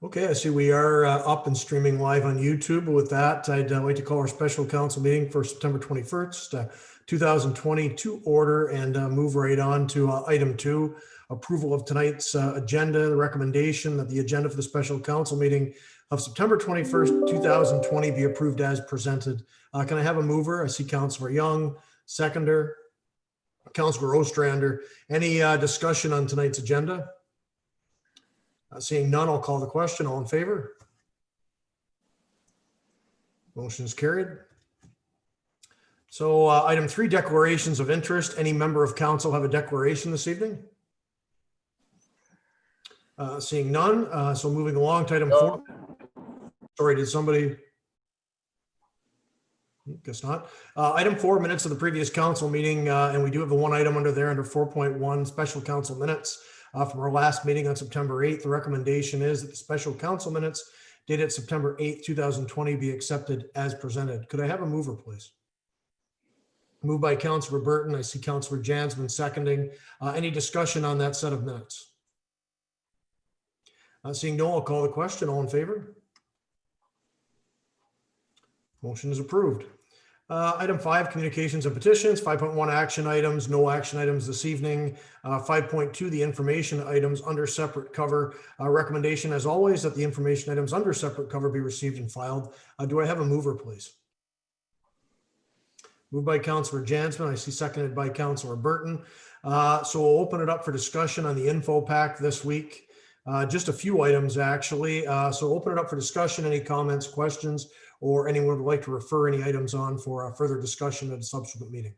Okay, I see we are up and streaming live on YouTube. With that, I'd like to call our special council meeting for September 21st, 2020 to order and move right on to item 2, approval of tonight's agenda. The recommendation that the agenda for the special council meeting of September 21st, 2020 be approved as presented. Can I have a mover? I see Councillor Young, seconder, Councillor Ostrander. Any discussion on tonight's agenda? Seeing none, I'll call the question. All in favor? Motion is carried. So item 3, declarations of interest. Any member of council have a declaration this evening? Seeing none. So moving along to item 4. Sorry, did somebody? Guess not. Item 4, minutes of the previous council meeting. And we do have the one item under there under 4.1, special council minutes. From our last meeting on September 8th, the recommendation is that the special council minutes dated September 8th, 2020 be accepted as presented. Could I have a mover, please? Moved by Councillor Burton. I see Councillor Jansman seconding. Any discussion on that set of minutes? Seeing no, I'll call the question. All in favor? Motion is approved. Item 5, communications and petitions. 5.1, action items. No action items this evening. 5.2, the information items under separate cover. Recommendation, as always, that the information items under separate cover be received and filed. Do I have a mover, please? Moved by Councillor Jansman. I see seconded by Councillor Burton. So we'll open it up for discussion on the info pack this week. Just a few items, actually. So open it up for discussion. Any comments, questions, or anyone would like to refer any items on for further discussion at a subsequent meeting?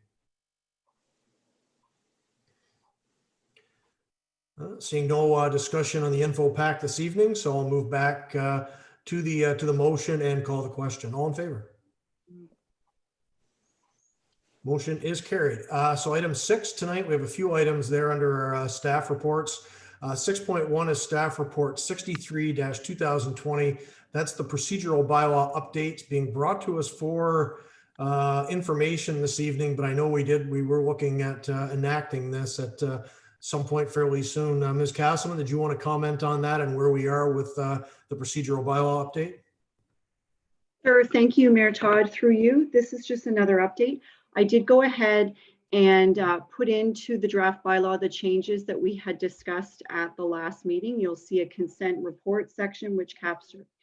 Seeing no discussion on the info pack this evening, so I'll move back to the motion and call the question. All in favor? Motion is carried. So item 6 tonight, we have a few items there under our staff reports. 6.1 is staff report 63-2020. That's the procedural bylaw updates being brought to us for information this evening, but I know we were looking at enacting this at some point fairly soon. Ms. Castleman, did you want to comment on that and where we are with the procedural bylaw update? Sure, thank you, Mayor Todd. Through you, this is just another update. I did go ahead and put into the draft bylaw the changes that we had discussed at the last meeting. You'll see a consent report section which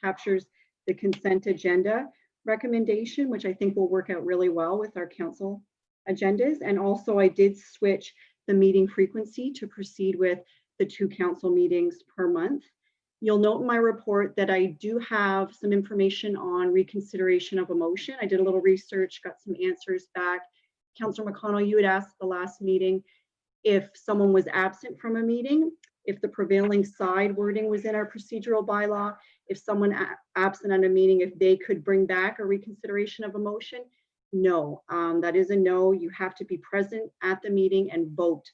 captures the consent agenda recommendation, which I think will work out really well with our council agendas. And also I did switch the meeting frequency to proceed with the 2 council meetings per month. You'll note in my report that I do have some information on reconsideration of a motion. I did a little research, got some answers back. Councillor McConnell, you had asked at the last meeting if someone was absent from a meeting, if the prevailing side wording was in our procedural bylaw, if someone absent at a meeting, if they could bring back a reconsideration of a motion. No, that is a no. You have to be present at the meeting and vote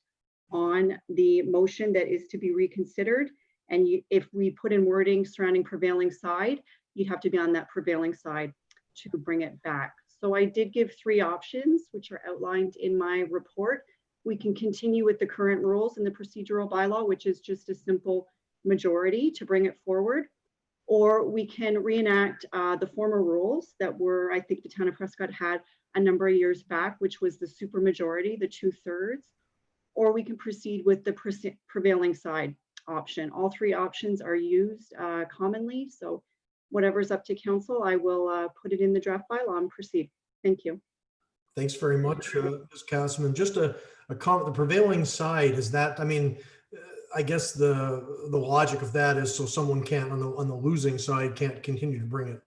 on the motion that is to be reconsidered. And if we put in wording surrounding prevailing side, you'd have to be on that prevailing side to bring it back. So I did give 3 options, which are outlined in my report. We can continue with the current rules in the procedural bylaw, which is just a simple majority to bring it forward. Or we can reenact the former rules that were, I think the town of Prescott had a number of years back, which was the supermajority, the 2/3. Or we can proceed with the prevailing side option. All 3 options are used commonly. So whatever's up to council, I will put it in the draft bylaw and proceed. Thank you. Thanks very much, Ms. Castleman. Just a comment, the prevailing side, is that, I mean, I guess the logic of that is so someone can't, on the losing side, can't continue to bring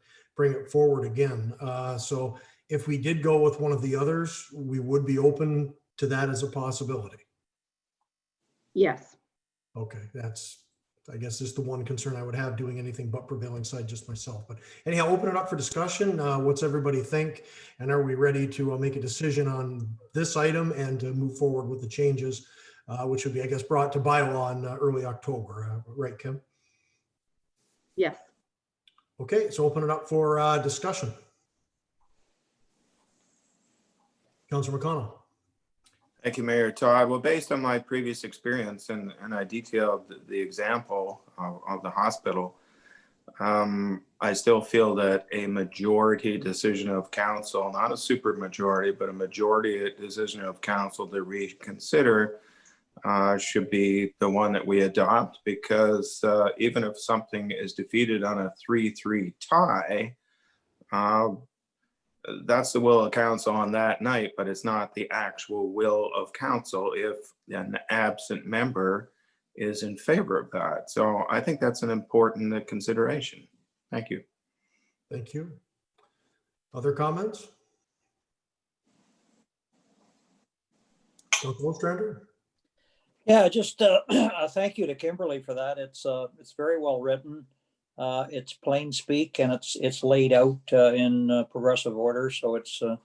it forward again. So if we did go with one of the others, we would be open to that as a possibility. Yes. Okay, that's, I guess, just the one concern I would have doing anything but prevailing side just myself. But anyhow, open it up for discussion. What's everybody think? And are we ready to make a decision on this item and to move forward with the changes, which would be, I guess, brought to bylaw in early October, right, Kim? Yes. Okay, so open it up for discussion. Councillor McConnell. Thank you, Mayor Todd. Well, based on my previous experience, and I detailed the example of the hospital, I still feel that a majority decision of council, not a super majority, but a majority decision of council to reconsider should be the one that we adopt, because even if something is defeated on a 3-3 tie, that's the will of council on that night, but it's not the actual will of council if an absent member is in favor of that. So I think that's an important consideration. Thank you. Thank you. Other comments? Councilor Ostrander? Yeah, just a thank you to Kimberly for that. It's very well written. It's plain speak, and it's laid out in progressive order. So it's a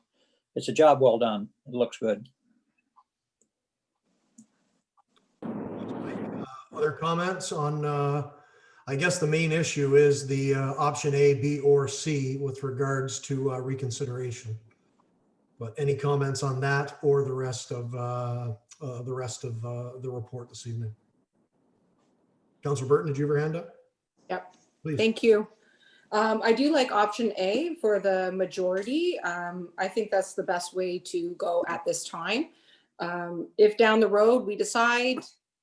job well done. It looks good. Other comments on, I guess the main issue is the option A, B, or C with regards to reconsideration. But any comments on that or the rest of the report this evening? Councilor Burton, did you have your hand up? Yep. Please. Thank you. I do like option A for the majority. I think that's the best way to go at this time. If down the road we decide,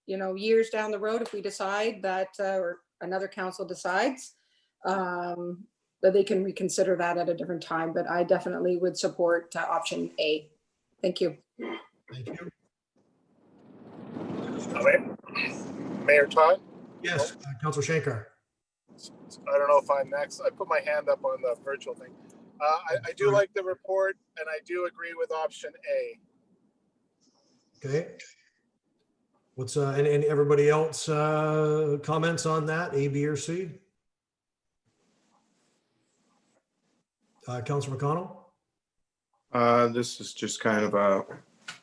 years down the road, if we decide that, or another council decides, that they can reconsider that at a different time, but I definitely would support option A. Thank you. Thank you. Mayor Todd? Yes, Councilor Shankar. I don't know if I'm next. I put my hand up on the virtual thing. I do like the report, and I do agree with option A. Okay. What's and everybody else comments on that, A, B, or C? Councilor McConnell? This is just kind of a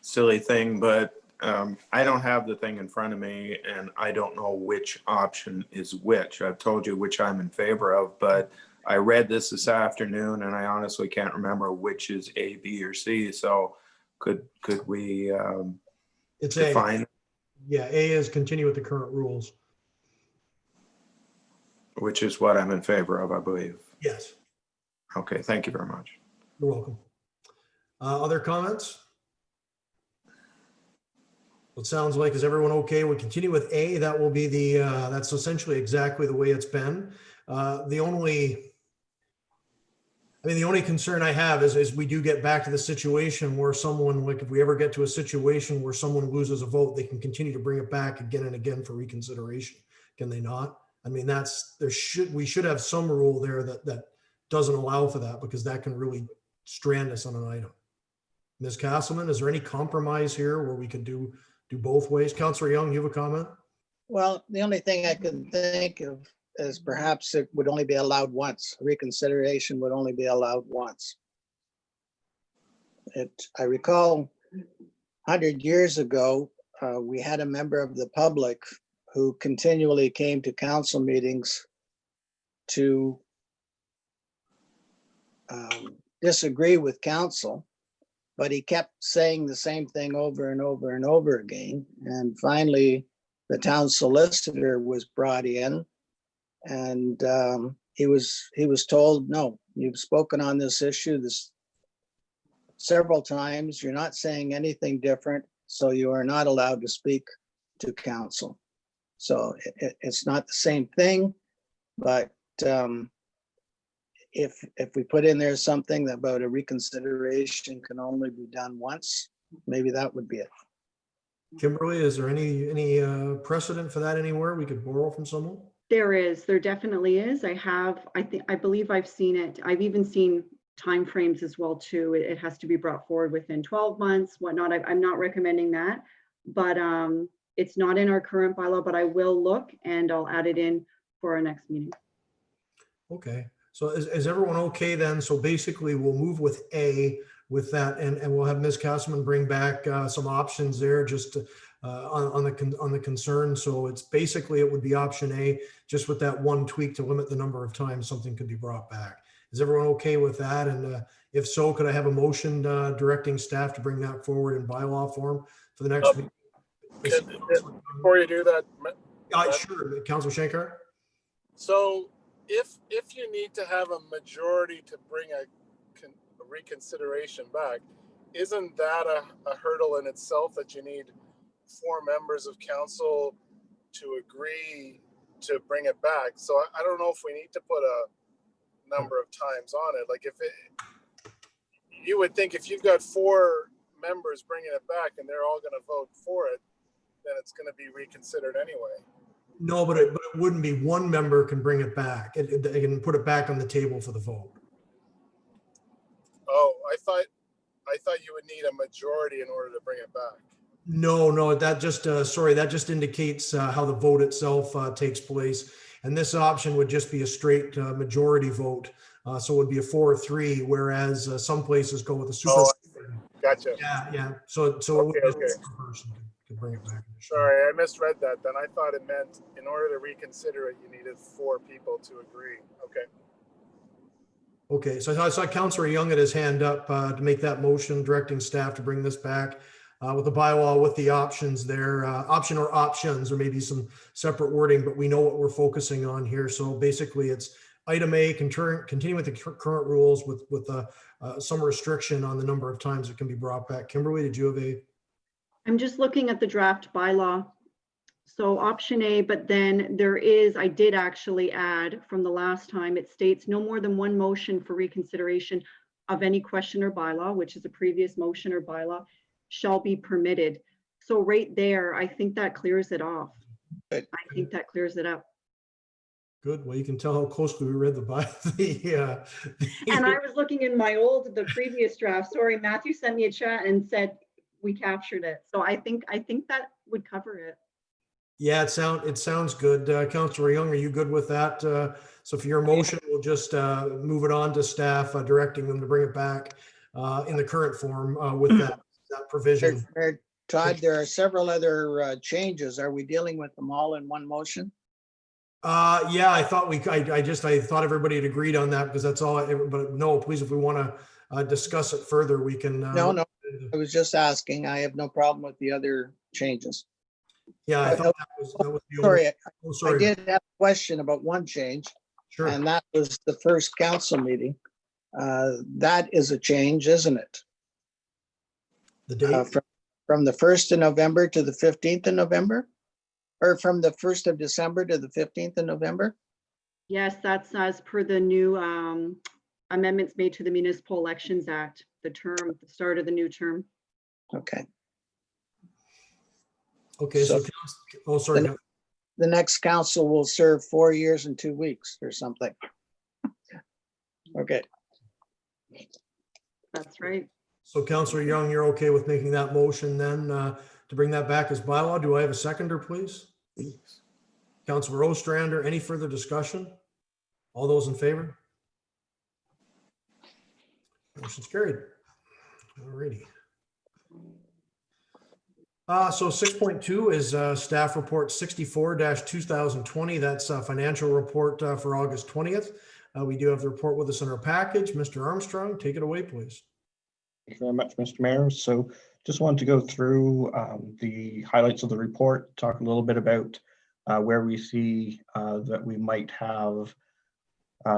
silly thing, but I don't have the thing in front of me, and I don't know which option is which. I've told you which I'm in favor of, but I read this afternoon, and I honestly can't remember which is A, B, or C. So could we It's define? A. Yeah, A is continue with the current rules. Which is what I'm in favor of, I believe. Yes, Okay, thank you very much. you're welcome. Other comments? It sounds like, is everyone okay? We continue with A. That will be the, that's essentially exactly the way it's been. The only concern I have is we do get back to the situation where someone, like if we ever get to a situation where someone loses a vote, they can continue to bring it back again and again for reconsideration. Can they not? I mean, we should have some rule there that doesn't allow for that, because that can really strand us on an item. Ms. Castleman, is there any compromise here where we could do both ways? Councilor Young, you have a comment? Well, the only thing I could think of is perhaps it would only be allowed once. Reconsideration would only be allowed once. I recall 100 years ago, we had a member of the public who continually came to council meetings to disagree with council, but he kept saying the same thing over and over and over again. And finally, the town solicitor was brought in, and he was told, no, you've spoken on this issue several times. You're not saying anything different, so you are not allowed to speak to council. So it's not the same thing, but if we put in there something about a reconsideration can only be done once, maybe that would be it. Kimberly, is there any precedent for that anywhere we could borrow from someone? There definitely is. I believe I've seen it. I've even seen timeframes as well too. It has to be brought forward within 12 months, whatnot. I'm not recommending that, but it's not in our current bylaw, but I will look and I'll add it in for our next meeting. Okay, so is everyone okay then? So basically we'll move with A with that, and we'll have Ms. Castleman bring back some options there just to, on the concern. So it's basically, it would be option A, just with that one tweak to limit the number of times something could be brought back. Is everyone okay with that? And if so, could I have a motion directing staff to bring that forward in bylaw form for the next meeting? Before you do that, Sure, Councilor Shankar. so if you need to have a majority to bring a reconsideration back, isn't that a hurdle in itself, that you need 4 members of council to agree to bring it back? So I don't know if we need to put a number of times on it. Like, if it, you would think if you've got 4 members bringing it back and they're all going to vote for it, then it's going to be reconsidered anyway. No, but it wouldn't be one member can bring it back. They can put it back on the table for the vote. Oh, I thought you would need a majority in order to bring it back. No, that just, sorry, that just indicates how the vote itself takes place. And this option would just be a straight majority vote. So it would be a 4-3, whereas some places go with a super. Oh, gotcha. Yeah. So it would Okay, just be okay. one person could bring it back. Sorry, I misread that. Then I thought it meant in order to reconsider it, you needed 4 people to agree. Okay. Okay, so I saw Councillor Young had his hand up to make that motion directing staff to bring this back with the bylaw with the options there, option or options, or maybe some separate wording, but we know what we're focusing on here. So basically it's item A, continue with the current rules with some restriction on the number of times it can be brought back. Kimberly, did you have a? I'm just looking at the draft bylaw. So option A, but then I did actually add from the last time, it states no more than 1 motion for reconsideration of any question or bylaw, which is a previous motion or bylaw, shall be permitted. So right there, I think that clears it off. Good. I think that clears it up. Good. Well, you can tell how closely we read the And I was looking in the previous draft. Sorry, Matthew sent me a chat and said we captured it. So I think that would cover it. Yeah, it sounds good. Councillor Young, are you good with that? So for your motion, we'll just move it on to staff, directing them to bring it back in the current form with that provision. Todd, there are several other changes. Are we dealing with them all in one motion? Yeah, I thought I thought everybody had agreed on that because that's all. But no, please, if we want to discuss it further, we can. No, I was just asking. I have no problem with the other changes. Yeah, I thought that was the Sorry, only. I did have a question about one change, Sure. and that was the first council meeting. That is a change, isn't it? The date. From the 1st of November to the 15th of November? Or from the 1st of December to the 15th of November? Yes, that's as per the new amendments made to the Municipal Elections Act, the start of the new term. Okay. Okay, so sorry. The next council will serve 4 years and 2 weeks or something. Okay. That's right. So Councillor Young, you're okay with making that motion then to bring that back as bylaw? Do I have a seconder, please? Councillor Ostrander, any further discussion? All those in favor? Motion's carried. All righty. So 6.2 is staff report 64-2020. That's a financial report for August 20th. We do have the report with us in our package. Mr. Armstrong, take it away, please. Thank you very much, Mr. Mayor. So just wanted to go through the highlights of the report, talk a little bit about where we see that we might have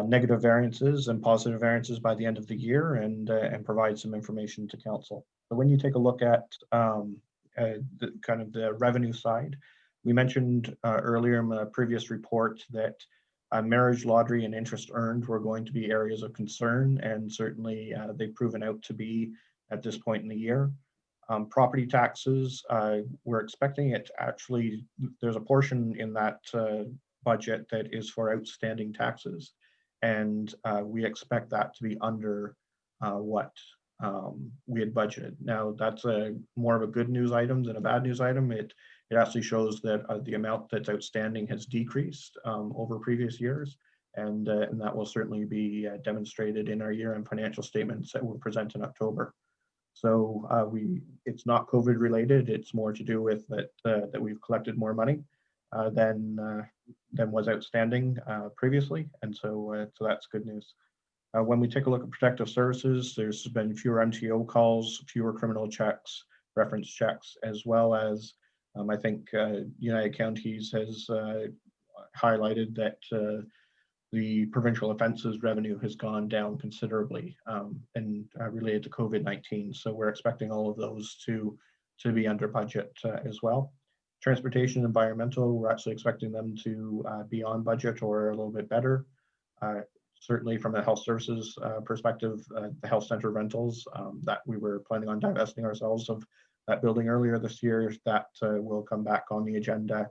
negative variances and positive variances by the end of the year, and provide some information to council. So when you take a look at the kind of the revenue side, we mentioned earlier in the previous report that marriage lottery and interest earned were going to be areas of concern, and certainly they've proven out to be at this point in the year. Property taxes, we're expecting it actually, there's a portion in that budget that is for outstanding taxes, and we expect that to be under what we had budgeted. Now that's more of a good news item than a bad news item. It actually shows that the amount that's outstanding has decreased over previous years, and that will certainly be demonstrated in our year-end financial statements that we'll present in October. So it's not COVID related. It's more to do with that we've collected more money than was outstanding previously, and so that's good news. When we take a look at protective services, there's been fewer MTO calls, fewer criminal checks, reference checks, as well as I think United Counties has highlighted that the provincial offenses revenue has gone down considerably and related to COVID-19. So we're expecting all of those to be under budget as well. Transportation and environmental, we're actually expecting them to be on budget or a little bit better. Certainly from a health services perspective, the health center rentals that we were planning on divesting ourselves of that building earlier this year, that will come back on the agenda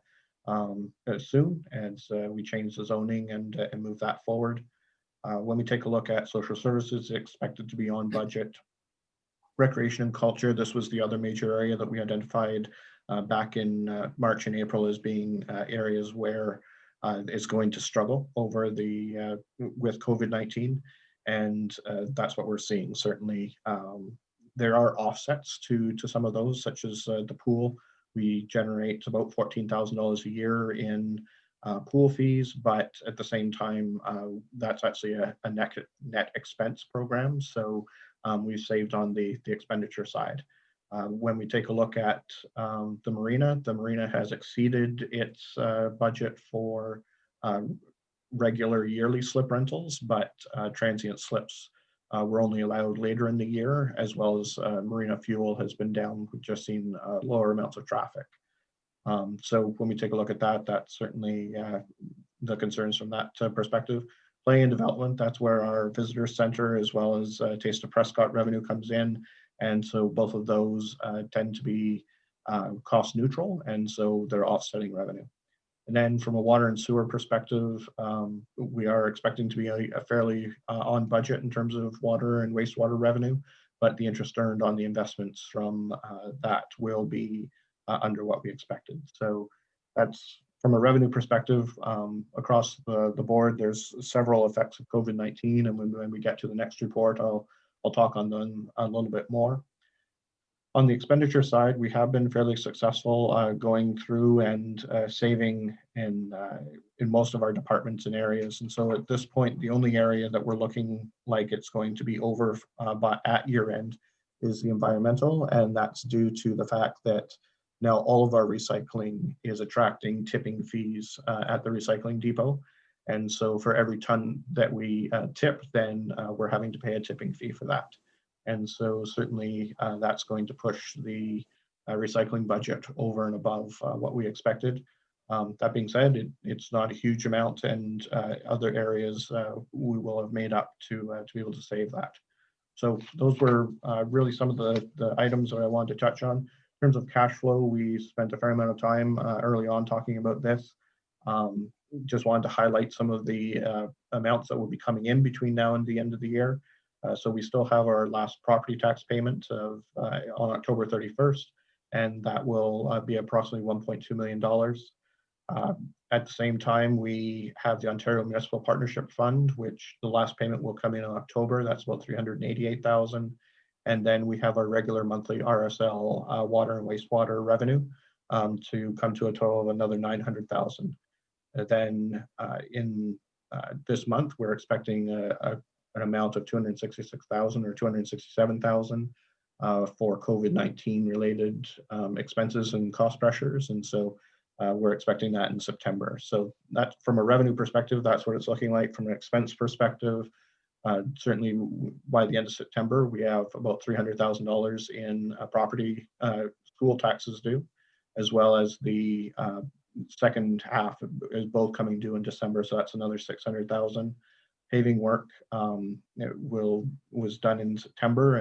soon as we change the zoning and move that forward. When we take a look at social services, expected to be on budget. Recreation and culture, this was the other major area that we identified back in March and April as being areas where it's going to struggle over the with COVID-19, and that's what we're seeing. Certainly, there are offsets to some of those, such as the pool. We generate about $14,000 a year in pool fees, but at the same time, that's actually a net expense program. So we've saved on the expenditure side. When we take a look at the marina has exceeded its budget for regular yearly slip rentals, but transient slips were only allowed later in the year, as well as marina fuel has been down. We've just seen lower amounts of traffic. So when we take a look at that, that's certainly the concerns from that perspective. Play and development, that's where our visitor center as well as Taste of Prescott revenue comes in. And so both of those tend to be cost neutral, and so they're offsetting revenue. And then from a water and sewer perspective, we are expecting to be a fairly on budget in terms of water and wastewater revenue, but the interest earned on the investments from that will be under what we expected. So that's from a revenue perspective across the board. There's several effects of COVID-19, and when we get to the next report, I'll talk on them a little bit more. On the expenditure side, we have been fairly successful going through and saving in most of our departments and areas. And so at this point, the only area that we're looking like it's going to be over but at year end is the environmental. And that's due to the fact that now all of our recycling is attracting tipping fees at the recycling depot. And so for every ton that we tip, then we're having to pay a tipping fee for that. And so certainly that's going to push the recycling budget over and above what we expected. That being said, it's not a huge amount, and other areas we will have made up to be able to save that. So those were really some of the items that I wanted to touch on. In terms of cash flow, we spent a fair amount of time early on talking about this. Just wanted to highlight some of the amounts that will be coming in between now and the end of the year. So we still have our last property tax payment of, on October 31st, and that will be approximately $1.2 million. At the same time, we have the Ontario Municipal Partnership Fund, which the last payment will come in October. That's about $388,000. And then we have our regular monthly RSL water and wastewater revenue to come to a total of another $900,000. Then in this month, we're expecting an amount of $266,000 or $267,000 for COVID-19 related expenses and cost pressures. And so we're expecting that in September. So that, from a revenue perspective, that's what it's looking like. From an expense perspective, certainly by the end of September, we have about $300,000 in property school taxes due, as well as the second half is both coming due in December. So that's another $600,000. Paving work was done in September,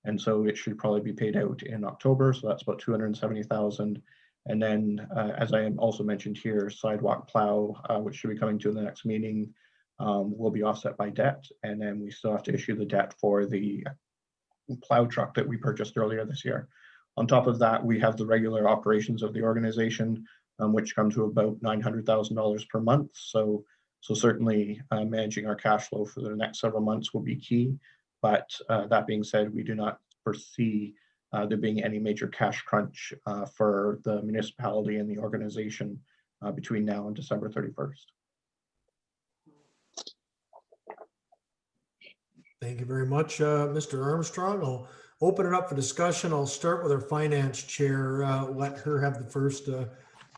and so it should probably be paid out in October. So that's about $270,000. And then, as I also mentioned here, sidewalk plow, which should be coming to the next meeting, will be offset by debt. And then we still have to issue the debt for the plow truck that we purchased earlier this year. On top of that, we have the regular operations of the organization, which come to about $900,000 per month. So certainly managing our cash flow for the next several months will be key. But that being said, we do not foresee there being any major cash crunch for the municipality and the organization between now and December 31st. Thank you very much, Mr. Armstrong. I'll open it up for discussion. I'll start with our finance chair. Let her have the first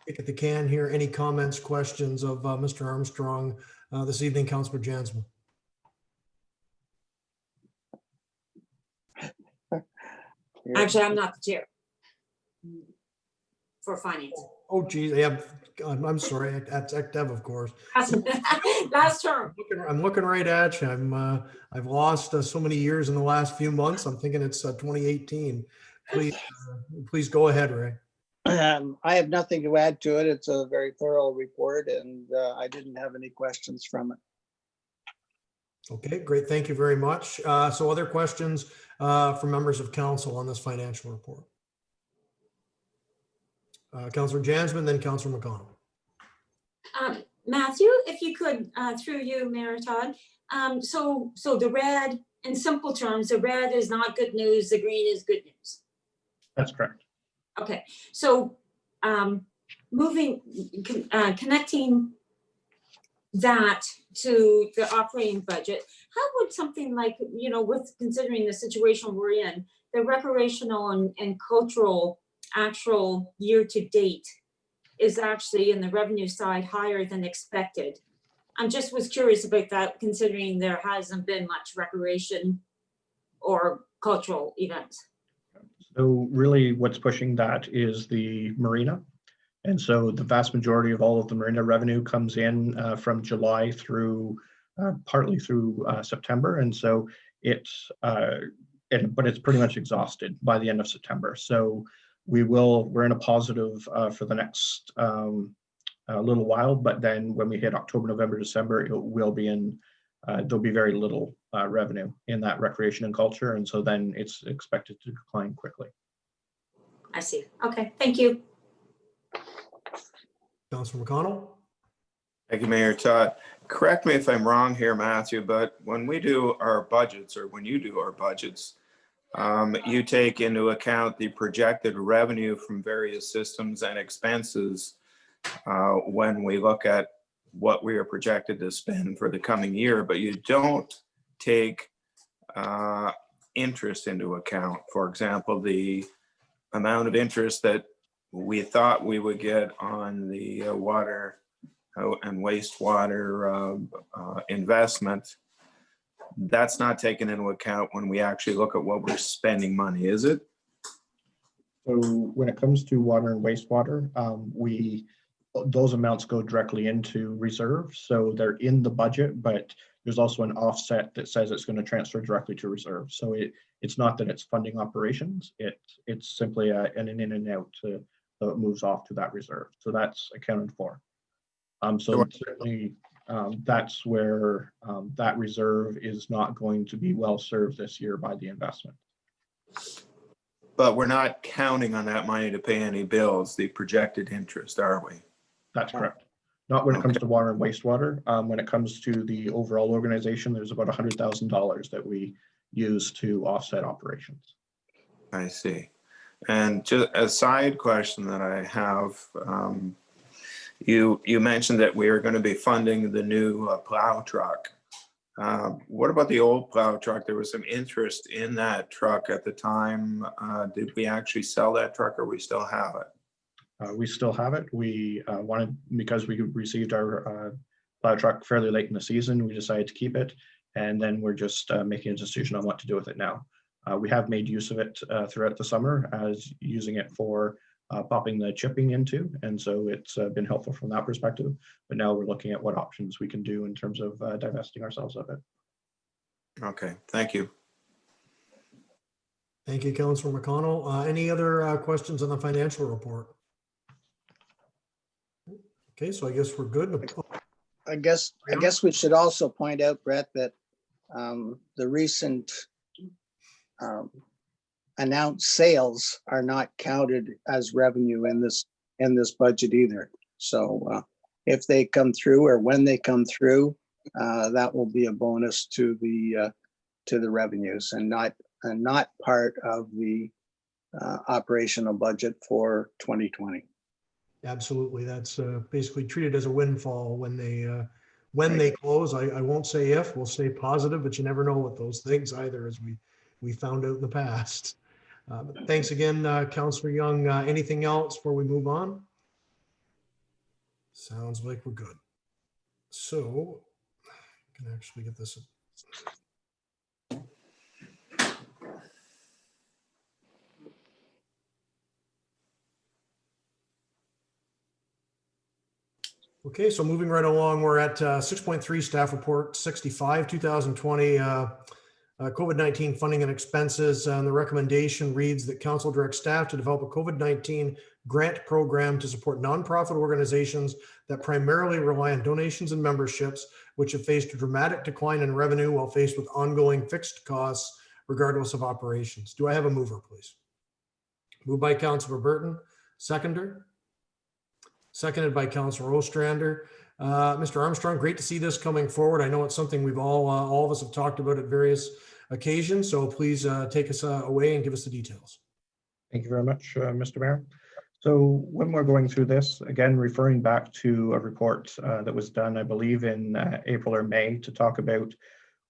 kick at the can here. Any comments, questions of Mr. Armstrong this evening, Councillor Jansman. Actually, I'm not the chair for finance. Oh, geez, yeah, I'm sorry, that's Deb, of course. Last term. I'm looking right at you. I've lost so many years in the last few months. I'm thinking it's 2018. Please go ahead, Ray. I have nothing to add to it. It's a very thorough report, and I didn't have any questions from it. Okay, great. Thank you very much. So other questions from members of council on this financial report? Councillor Jansman, then Councillor McConnell. Matthew, if you could, through you, Mayor Todd. So the red, in simple terms, the red is not good news, the green is good news. That's correct. Okay, so connecting that to the operating budget, how would something like, with considering the situation we're in, the recreational and cultural actual year to date is actually in the revenue side higher than expected? I'm just was curious about that, considering there hasn't been much recreation or cultural events. So really what's pushing that is the marina. And so the vast majority of all of the marina revenue comes in from July through partly through September. And so but it's pretty much exhausted by the end of September. So we're in a positive for the next little while, but then when we hit October, November, December, it will be in, there'll be very little revenue in that recreation and culture. And so then it's expected to decline quickly. I see. Okay, thank you. Councillor McConnell. Thank you, Mayor Todd. Correct me if I'm wrong here, Matthew, but when we do our budgets, or when you do our budgets, you take into account the projected revenue from various systems and expenses when we look at what we are projected to spend for the coming year, but you don't take interest into account. For example, the amount of interest that we thought we would get on the water and wastewater investment, that's not taken into account when we actually look at what we're spending money, is it? So when it comes to water and wastewater, those amounts go directly into reserve. So they're in the budget, but there's also an offset that says it's going to transfer directly to reserve. So it's not that it's funding operations. It's simply an in and out, so it moves off to that reserve. So that's accounted for. So certainly that's where that reserve is not going to be well served this year by the investment. But we're not counting on that money to pay any bills, the projected interest, are we? That's correct. Not when it comes to water and wastewater. When it comes to the overall organization, there's about $100,000 that we use to offset operations. I see. And just a side question that I have, you mentioned that we are going to be funding the new plow truck. What about the old plow truck? There was some interest in that truck at the time. Did we actually sell that truck, or we still have it? We still have it. We wanted, because we received our plow truck fairly late in the season, we decided to keep it. And then we're just making a decision on what to do with it now. We have made use of it throughout the summer as using it for popping the chipping into. And so it's been helpful from that perspective. But now we're looking at what options we can do in terms of divesting ourselves of it. Okay, thank you. Thank you, Councillor McConnell. Any other questions on the financial report? Okay, so I guess we're good. I guess we should also point out, Brett, that the recent announced sales are not counted as revenue in this budget either. So if they come through, or when they come through, that will be a bonus to the revenues, and not part of the operational budget for 2020. Absolutely. That's basically treated as a windfall when they close. I won't say if, we'll stay positive, but you never know with those things either, as we found out in the past. But thanks again, Councillor Young. Anything else before we move on? Sounds like we're good. So can actually get this. Okay, so moving right along, we're at 6.3 staff report 65, 2020 COVID-19 funding and expenses. And the recommendation reads that council directs staff to develop a COVID-19 grant program to support nonprofit organizations that primarily rely on donations and memberships, which have faced a dramatic decline in revenue while faced with ongoing fixed costs, regardless of operations. Do I have a mover, please? Moved by Councilor Burton, seconder. Seconded by Councilor Ostrander. Mr. Armstrong, great to see this coming forward. I know it's something we've all of us have talked about at various occasions. So please take us away and give us the details. Thank you very much, Mr. Mayor. So when we're going through this, again, referring back to a report that was done, I believe in April or May, to talk about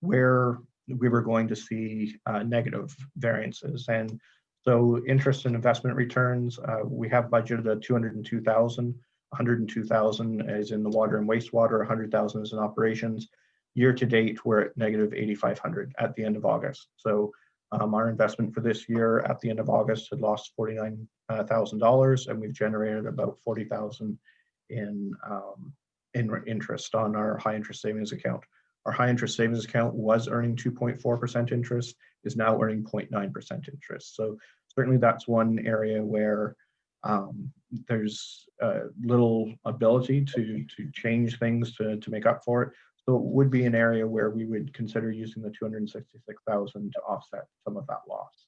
where we were going to see negative variances. And so interest and investment returns, we have budgeted at 202,000. 102,000 is in the water and wastewater, 100,000 is in operations. Year to date, we're at negative 8,500 at the end of August. So our investment for this year at the end of August had lost $49,000, and we've generated about 40,000 in interest on our high interest savings account. Our high interest savings account was earning 2.4% interest, is now earning 0.9% interest. So certainly that's one area where there's little ability to change things to make up for it. So it would be an area where we would consider using the 266,000 to offset some of that loss.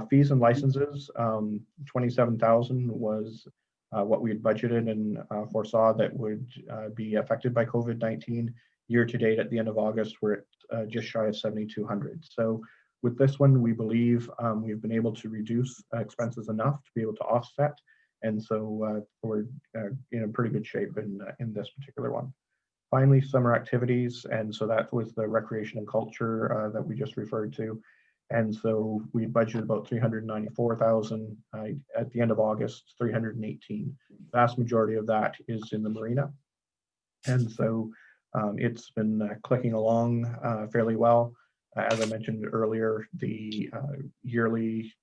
Fees and licenses, 27,000 was what we had budgeted and foresaw that would be affected by COVID-19. Year to date, at the end of August, we're at just shy of 7,200. So with this one, we believe we've been able to reduce expenses enough to be able to offset. And so we're in a pretty good shape in this particular one. Finally, summer activities. And so that was the recreation and culture that we just referred to. And so we budgeted about 394,000 at the end of August, 318. Vast majority of that is in the marina. And so it's been clicking along fairly well. As I mentioned earlier, the yearly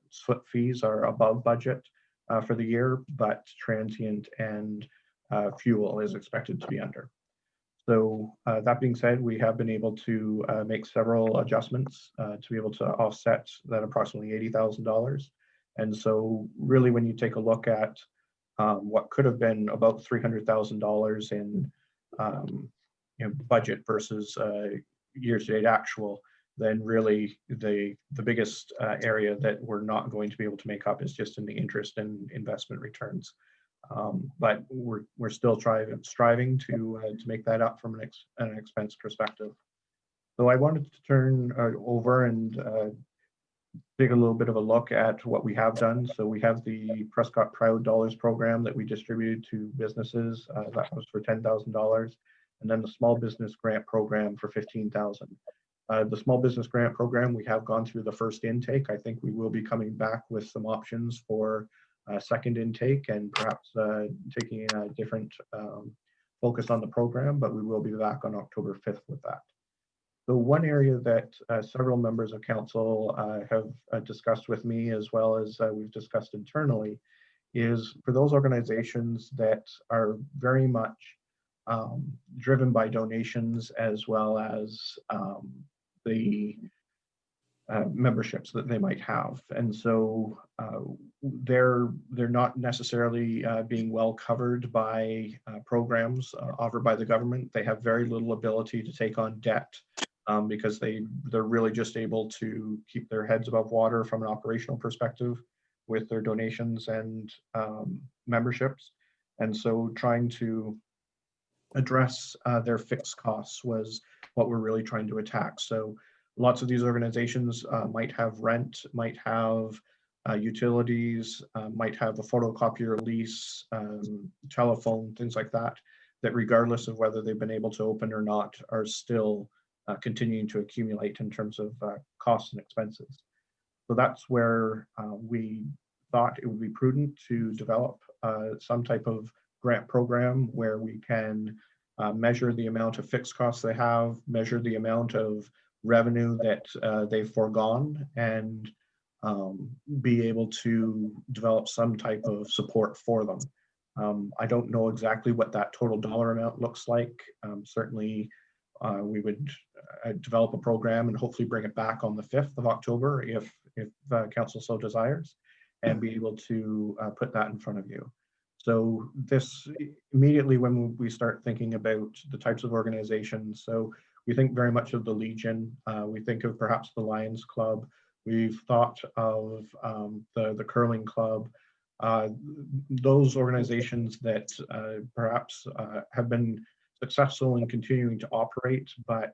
slip fees are above budget for the year, but transient and fuel is expected to be under. So that being said, we have been able to make several adjustments to be able to offset that approximately $80,000. And so really when you take a look at what could have been about $300,000 in budget versus year-to-date actual, then really the biggest area that we're not going to be able to make up is just in the interest and investment returns. But we're still striving to make that up from an expense perspective. So I wanted to turn over and take a little bit of a look at what we have done. So we have the Prescott Proud Dollars program that we distributed to businesses. That was for $10,000. And then the small business grant program for $15,000. The small business grant program, we have gone through the first intake. I think we will be coming back with some options for second intake and perhaps taking a different focus on the program, but we will be back on October 5th with that. The one area that several members of council have discussed with me, as well as we've discussed internally, is for those organizations that are very much driven by donations as well as the memberships that they might have. And so they're not necessarily being well covered by programs offered by the government. They have very little ability to take on debt because they're really just able to keep their heads above water from an operational perspective with their donations and memberships. And so trying to address their fixed costs was what we're really trying to attack. So lots of these organizations might have rent, might have utilities, might have a photocopier lease, telephone, things like that, that regardless of whether they've been able to open or not, are still continuing to accumulate in terms of costs and expenses. So that's where we thought it would be prudent to develop some type of grant program where we can measure the amount of fixed costs they have, measure the amount of revenue that they've foregone, and be able to develop some type of support for them. I don't know exactly what that total dollar amount looks like. Certainly, we would develop a program and hopefully bring it back on the 5th of October if council so desires, and be able to put that in front of you. So this immediately when we start thinking about the types of organizations, so we think very much of the Legion, we think of perhaps the Lions Club, we've thought of the Curling Club, those organizations that perhaps have been successful in continuing to operate, but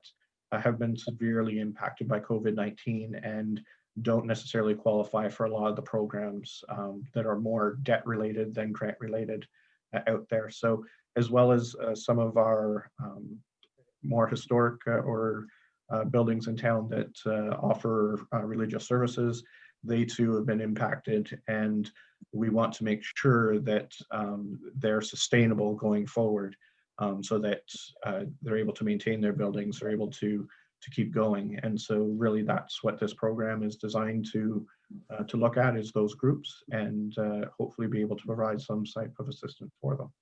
have been severely impacted by COVID-19 and don't necessarily qualify for a lot of the programs that are more debt related than grant related out there. So as well as some of our more historic or buildings in town that offer religious services, they too have been impacted, and we want to make sure that they're sustainable going forward, so that they're able to maintain their buildings, they're able to keep going. And so really that's what this program is designed to look at, is those groups, and hopefully be able to provide some type of assistance for them.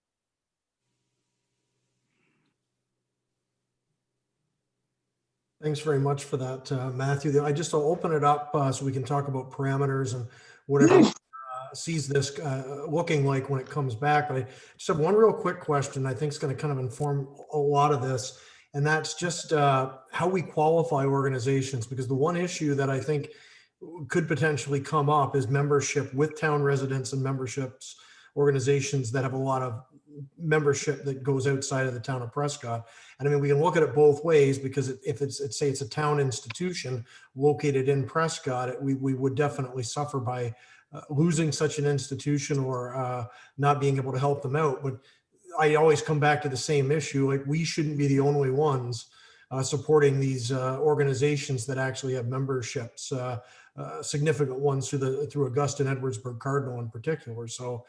Thanks very much for that, Matthew. I just will open it up so we can talk about parameters and whatever sees this looking like when it comes back. But I just have one real quick question I think is going to kind of inform a lot of this, and that's just how we qualify organizations, because the one issue that I think could potentially come up is membership with town residents and memberships, organizations that have a lot of membership that goes outside of the town of Prescott. And I mean, we can look at it both ways, because if it's say it's a town institution located in Prescott, we would definitely suffer by losing such an institution or not being able to help them out. But I always come back to the same issue. Like, we shouldn't be the only ones supporting these organizations that actually have memberships, significant ones through Augusta and Edwardsburg Cardinal in particular. So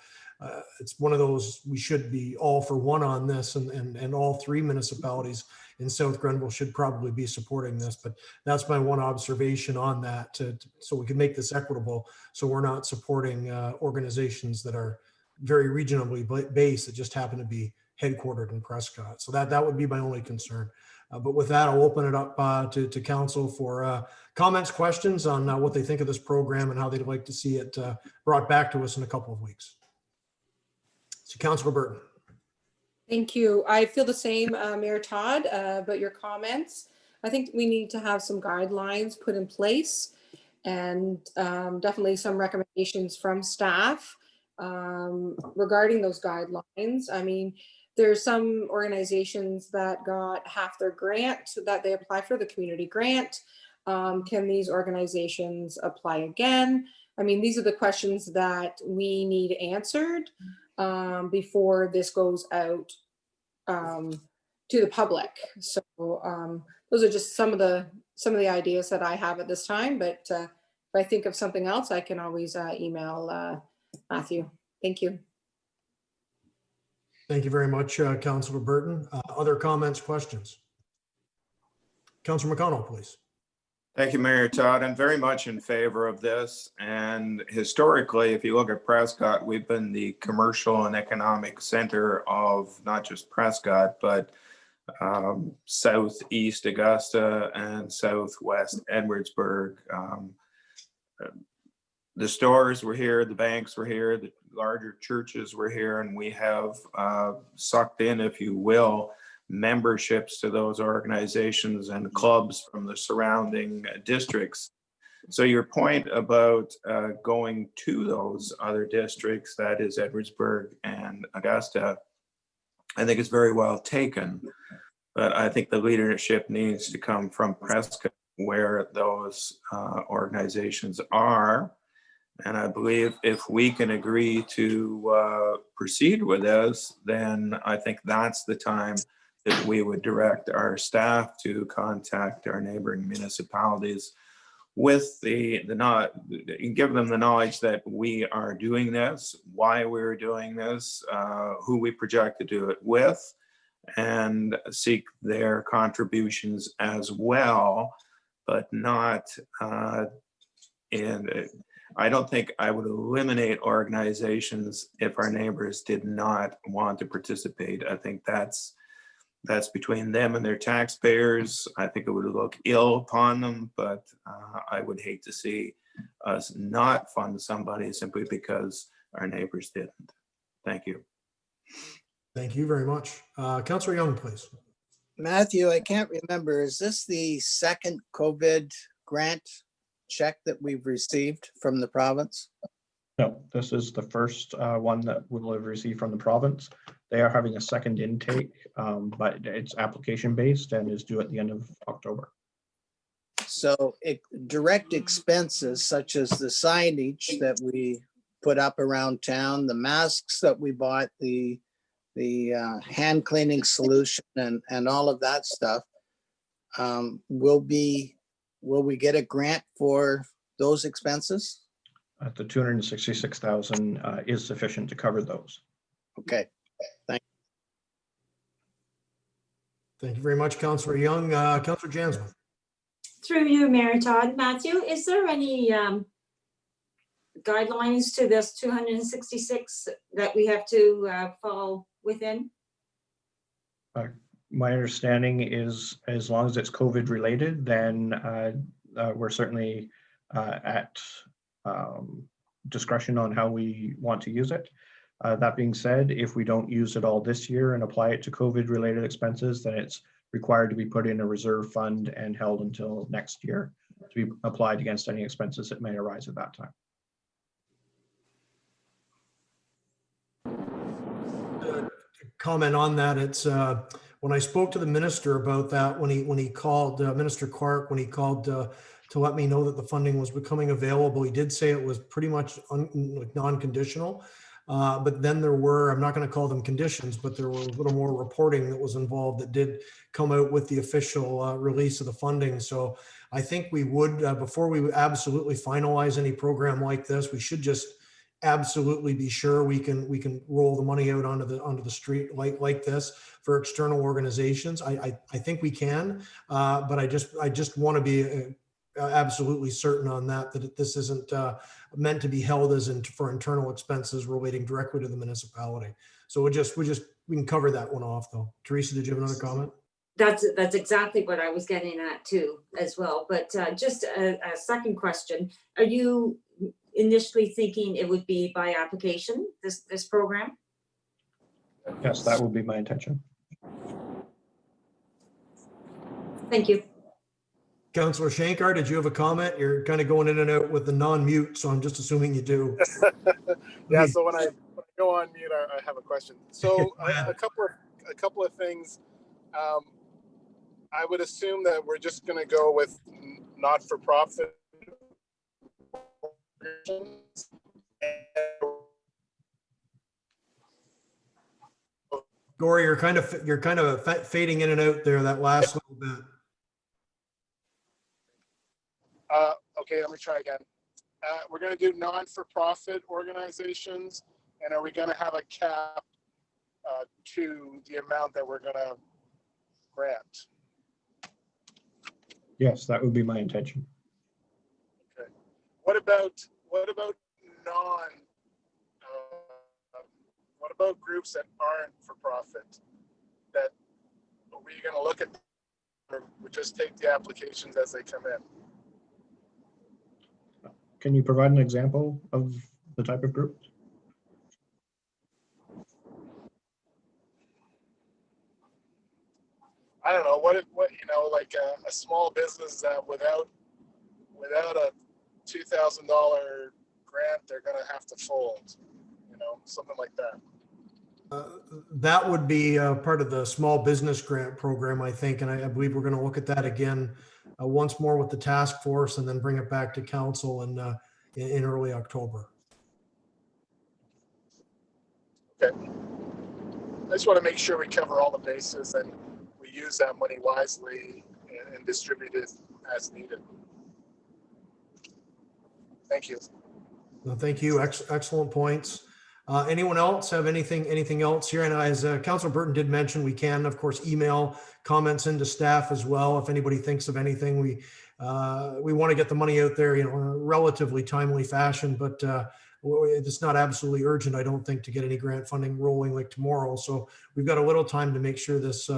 it's one of those, we should be all for one on this, and all three municipalities in South Grenville should probably be supporting this. But that's my one observation on that, so we can make this equitable, so we're not supporting organizations that are very regionally based that just happen to be headquartered in Prescott. So that would be my only concern. But with that, I'll open it up to council for comments, questions on what they think of this program and how they'd like to see it brought back to us in a couple of weeks. So Councilor Burton. Thank you. I feel the same, Mayor Todd, about your comments. I think we need to have some guidelines put in place, and definitely some recommendations from staff regarding those guidelines. I mean, there's some organizations that got half their grant that they apply for, the community grant. Can these organizations apply again? I mean, these are the questions that we need answered before this goes out to the public. So those are just some of the ideas that I have at this time. But if I think of something else, I can always email Matthew. Thank you. Thank you very much, Councilor Burton. Other comments, questions? Councilor McConnell, please. Thank you, Mayor Todd. I'm very much in favor of this. And historically, if you look at Prescott, we've been the commercial and economic center of not just Prescott, but southeast Augusta and southwest Edwardsburg. The stores were here, the banks were here, the larger churches were here, and we have sucked in, if you will, memberships to those organizations and clubs from the surrounding districts. So your point about going to those other districts, that is Edwardsburg and Augusta, I think is very well taken. But I think the leadership needs to come from Prescott, where those organizations are. And I believe if we can agree to proceed with this, then I think that's the time that we would direct our staff to contact our neighboring municipalities with give them the knowledge that we are doing this, why we're doing this, who we project to do it with, and seek their contributions as well, but not in, I don't think I would eliminate organizations if our neighbors did not want to participate. I think that's between them and their taxpayers. I think it would look ill upon them, but I would hate to see us not fund somebody simply because our neighbors didn't. Thank you. Thank you very much. Councillor Young, please. Matthew, I can't remember, is this the second COVID grant check that we've received from the province? No, this is the first one that we'll have received from the province. They are having a second intake, but it's application based and is due at the end of October. So direct expenses such as the signage that we put up around town, the masks that we bought, the hand cleaning solution and all of that stuff, will we get a grant for those expenses? The 266,000 is sufficient to cover those. Okay. Thank you very much, Councillor Young. Councillor Jansman. Through you, Mayor Todd. Matthew, is there any guidelines to this 266 that we have to fall within? My understanding is as long as it's COVID related, then we're certainly at discretion on how we want to use it. That being said, if we don't use it all this year and apply it to COVID related expenses, then it's required to be put in a reserve fund and held until next year to be applied against any expenses that may arise at that time. Comment on that. It's when I spoke to the minister about that, when he called Minister Clark, when he called to let me know that the funding was becoming available, he did say it was pretty much non-conditional. But then there were, I'm not going to call them conditions, but there were a little more reporting that was involved that did come out with the official release of the funding. So I think we would, before we absolutely finalize any program like this, we should just absolutely be sure we can roll the money out onto the street like this for external organizations. I think we can, but I just want to be absolutely certain on that this isn't meant to be held as for internal expenses relating directly to the municipality. So we can cover that one off though. Teresa, did you have another comment? That's exactly what I was getting at too as well. But just a second question. Are you initially thinking it would be by application, this program? Yes, that would be my intention. Thank you. Councillor Shankar, did you have a comment? You're kind of going in and out with the non-mute, so I'm just assuming you do. Yeah, so when I go on mute, I have a question. So a couple of things. I would assume that we're just going to go with not-for-profit. Gory, you're kind of fading in and out there that last little bit. Okay, let me try again. We're going to do non-for-profit organizations, and are we going to have a cap to the amount that we're going to grant? Yes, that would be my intention. Okay. What about what about groups that aren't for profit? That are we going to look at, or we just take the applications as they come in? Can you provide an example of the type of group? I don't know what like a small business that without a $2,000 grant, they're going to have to fold, something like that. That would be part of the small business grant program, I think, and I believe we're going to look at that again once more with the task force, and then bring it back to council in early October. Okay. I just want to make sure we cover all the bases and we use that money wisely and distribute it as needed. Thank you. No, thank you. Excellent points. Anyone else have anything else here? And as Councilor Burton did mention, we can, of course, email comments into staff as well. If anybody thinks of anything, we want to get the money out there, in a relatively timely fashion, but it's not absolutely urgent, I don't think, to get any grant funding rolling like tomorrow. So we've got a little time to make sure this,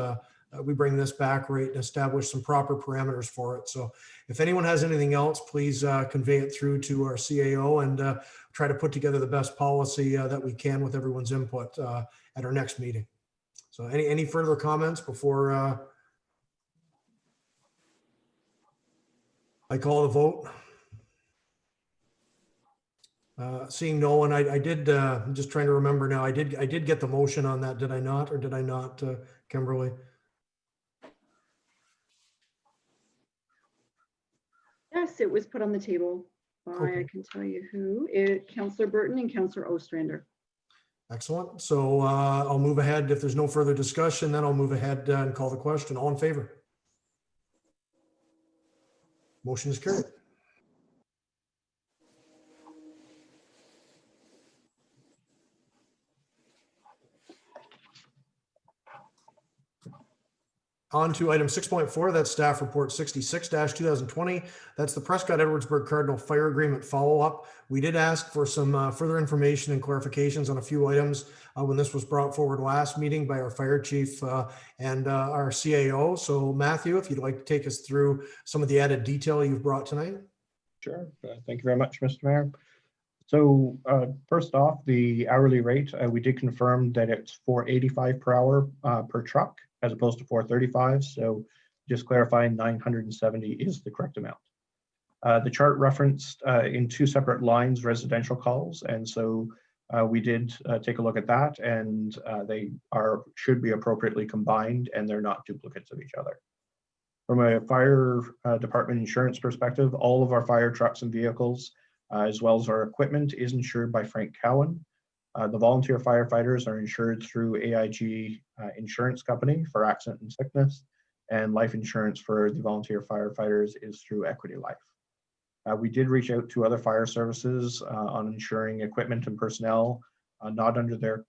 we bring this back right and establish some proper parameters for it. So if anyone has anything else, please convey it through to our CAO and try to put together the best policy that we can with everyone's input at our next meeting. So any further comments before I call the vote? Seeing no one, I did, I'm just trying to remember now, I did get the motion on that, did I not, or did I not, Kimberly? Yes, it was put on the table by, Okay. I can tell you who, Councillor Burton and Councillor Ostrander. Excellent. So I'll move ahead. If there's no further discussion, then I'll move ahead and call the question. All in favor? Motion is carried. On to item 6.4, that's staff report 66-2020. That's the Prescott Edwardsburg Cardinal Fire Agreement follow-up. We did ask for some further information and clarifications on a few items when this was brought forward last meeting by our fire chief and our CAO. So Matthew, if you'd like to take us through some of the added detail you've brought tonight. Sure. Thank you very much, Mr. Mayor. So first off, the hourly rate, we did confirm that it's $4.85 per hour per truck, as opposed to $4.35. So just clarifying, 970 is the correct amount. The chart referenced in two separate lines residential calls, and so we did take a look at that, and they should be appropriately combined, and they're not duplicates of each other. From a fire department insurance perspective, all of our fire trucks and vehicles, as well as our equipment, is insured by Frank Cowan. The volunteer firefighters are insured through AIG Insurance Company for accident and sickness, and life insurance for the volunteer firefighters is through Equity Life. We did reach out to other fire services on insuring equipment and personnel not under their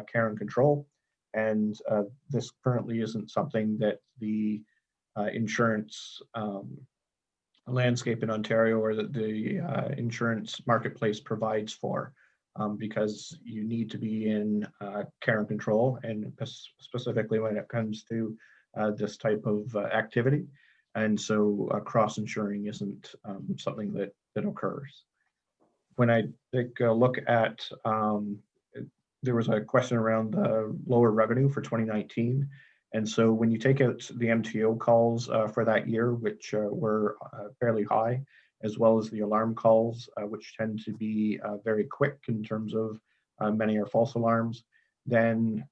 care and control, and this currently isn't something that the insurance landscape in Ontario or that the insurance marketplace provides for. Because you need to be in care and control, and specifically when it comes to this type of activity. And so cross-insuring isn't something that occurs. When I take a look at, there was a question around the lower revenue for 2019. And so when you take out the MTO calls for that year, which were fairly high, as well as the alarm calls, which tend to be very quick in terms of many are false alarms, then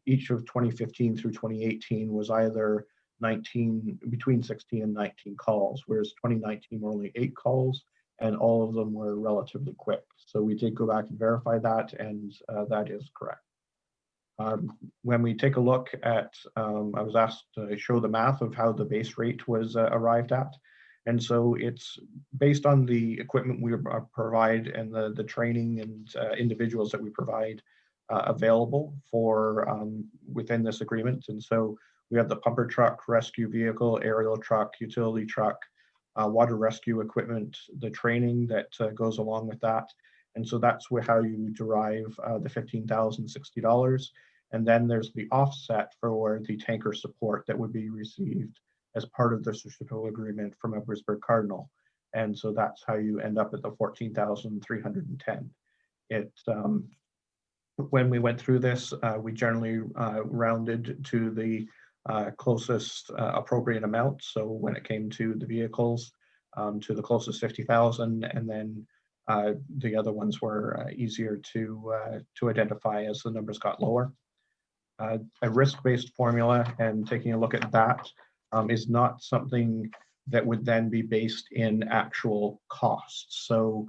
each of 2015 through 2018 was either between 16 and 19 calls, whereas 2019 were only 8 calls, and all of them were relatively quick. So we did go back and verify that, and that is correct. When we take a look at, I was asked to show the math of how the base rate was arrived at. And so it's based on the equipment we provide and the training and individuals that we provide available for within this agreement. And so we have the pumper truck, rescue vehicle, aerial truck, utility truck, water rescue equipment, the training that goes along with that. And so that's how you derive the $15,060. And then there's the offset for the tanker support that would be received as part of the reciprocal agreement from Edwardsburg Cardinal. And so that's how you end up at the 14,310. When we went through this, we generally rounded to the closest appropriate amount. So when it came to the vehicles, to the closest 50,000, and then the other ones were easier to identify as the numbers got lower. A risk-based formula and taking a look at that is not something that would then be based in actual costs. So,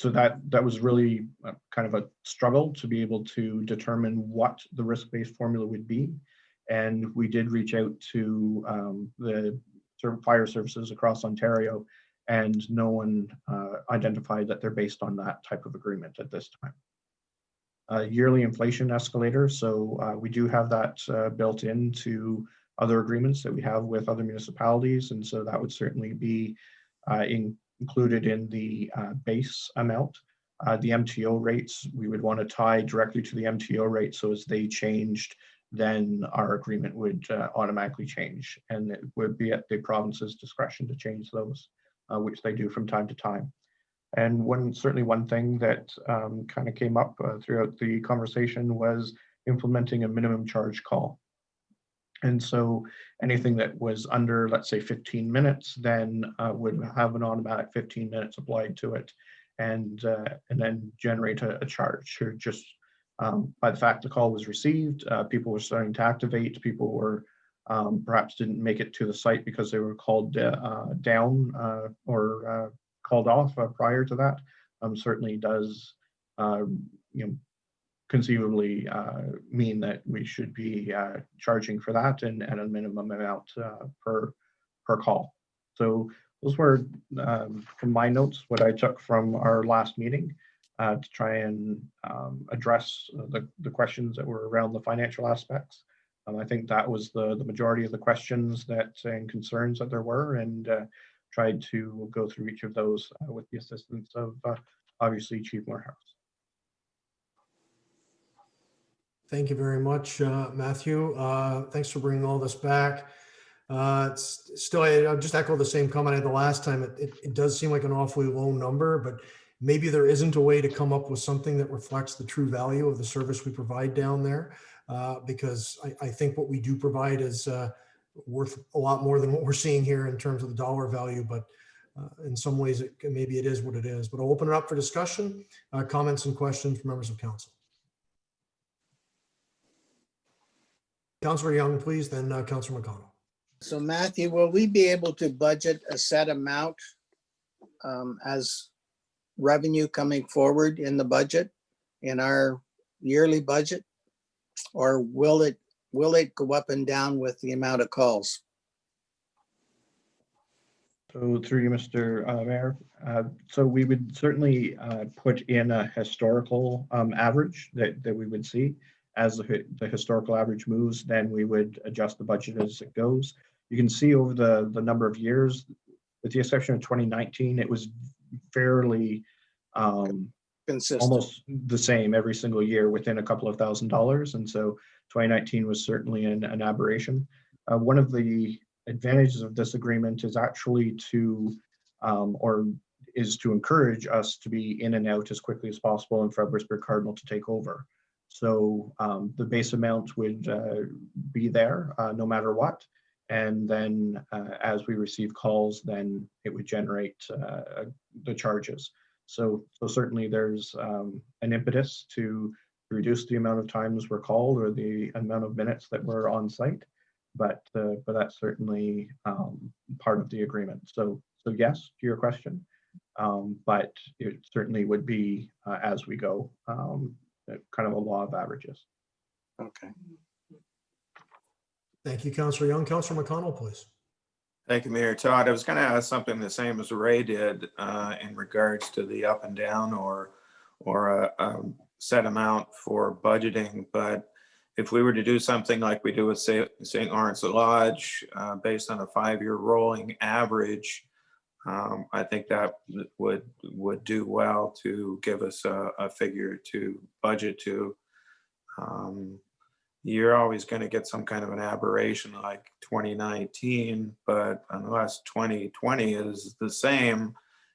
that was really kind of a struggle to be able to determine what the risk-based formula would be. And we did reach out to the fire services across Ontario, and no one identified that they're based on that type of agreement at this time. Yearly inflation escalator, so we do have that built into other agreements that we have with other municipalities, and so that would certainly be included in the base amount. The MTO rates, we would want to tie directly to the MTO rate, so as they changed, then our agreement would automatically change, and it would be at the province's discretion to change those, which they do from time to time. And certainly one thing that kind of came up throughout the conversation was implementing a minimum charge call. And so anything that was under, let's say, 15 minutes, then would have an automatic 15 minutes applied to it, and then generate a charge. Or just by the fact the call was received, people were starting to activate. People were perhaps didn't make it to the site because they were called down or called off prior to that. Certainly does conceivably mean that we should be charging for that and at a minimum amount per call. So those were, from my notes, what I took from our last meeting to try and address the questions that were around the financial aspects. I think that was the majority of the questions and concerns that there were, and tried to go through each of those with the assistance of obviously Chief Morehouse. Thank you very much, Matthew. Thanks for bringing all this back. It's still, I'll just echo the same comment I had the last time. It does seem like an awfully low number, but maybe there isn't a way to come up with something that reflects the true value of the service we provide down there, because I think what we do provide is worth a lot more than what we're seeing here in terms of the dollar value, but in some ways maybe it is what it is. But I'll open it up for discussion, comments and questions from members of council. Councillor Young, please, then Councillor McConnell. So Matthew, will we be able to budget a set amount as revenue coming forward in the budget, in our yearly budget? Or will it go up and down with the amount of calls? So through you, Mr. Mayor, so we would certainly put in a historical average that we would see. As the historical average moves, then we would adjust the budget as it goes. You can see over the number of years, with the exception of 2019, it was fairly Consistent. almost the same every single year within a couple of $1,000s. And so 2019 was certainly an aberration. One of the advantages of this agreement is actually to encourage us to be in and out as quickly as possible and for Fredericksburg Cardinal to take over. So the base amount would be there no matter what. And then as we receive calls, then it would generate the charges. So certainly there's an impetus to reduce the amount of times we're called or the amount of minutes that we're on site. But that's certainly part of the agreement. So yes, to your question, but it certainly would be as we go. Kind of a law of averages. Okay. Thank you, Councillor Young. Councillor McConnell, please. Thank you, Mayor Todd. I was going to ask something the same as Ray did in regards to the up and down or a set amount for budgeting. But if we were to do something like we do with St. Lawrence Lodge, based on a 5-year rolling average, I think that would do well to give us a figure to budget to. You're always going to get some kind of an aberration like 2019, but unless 2020 is the same,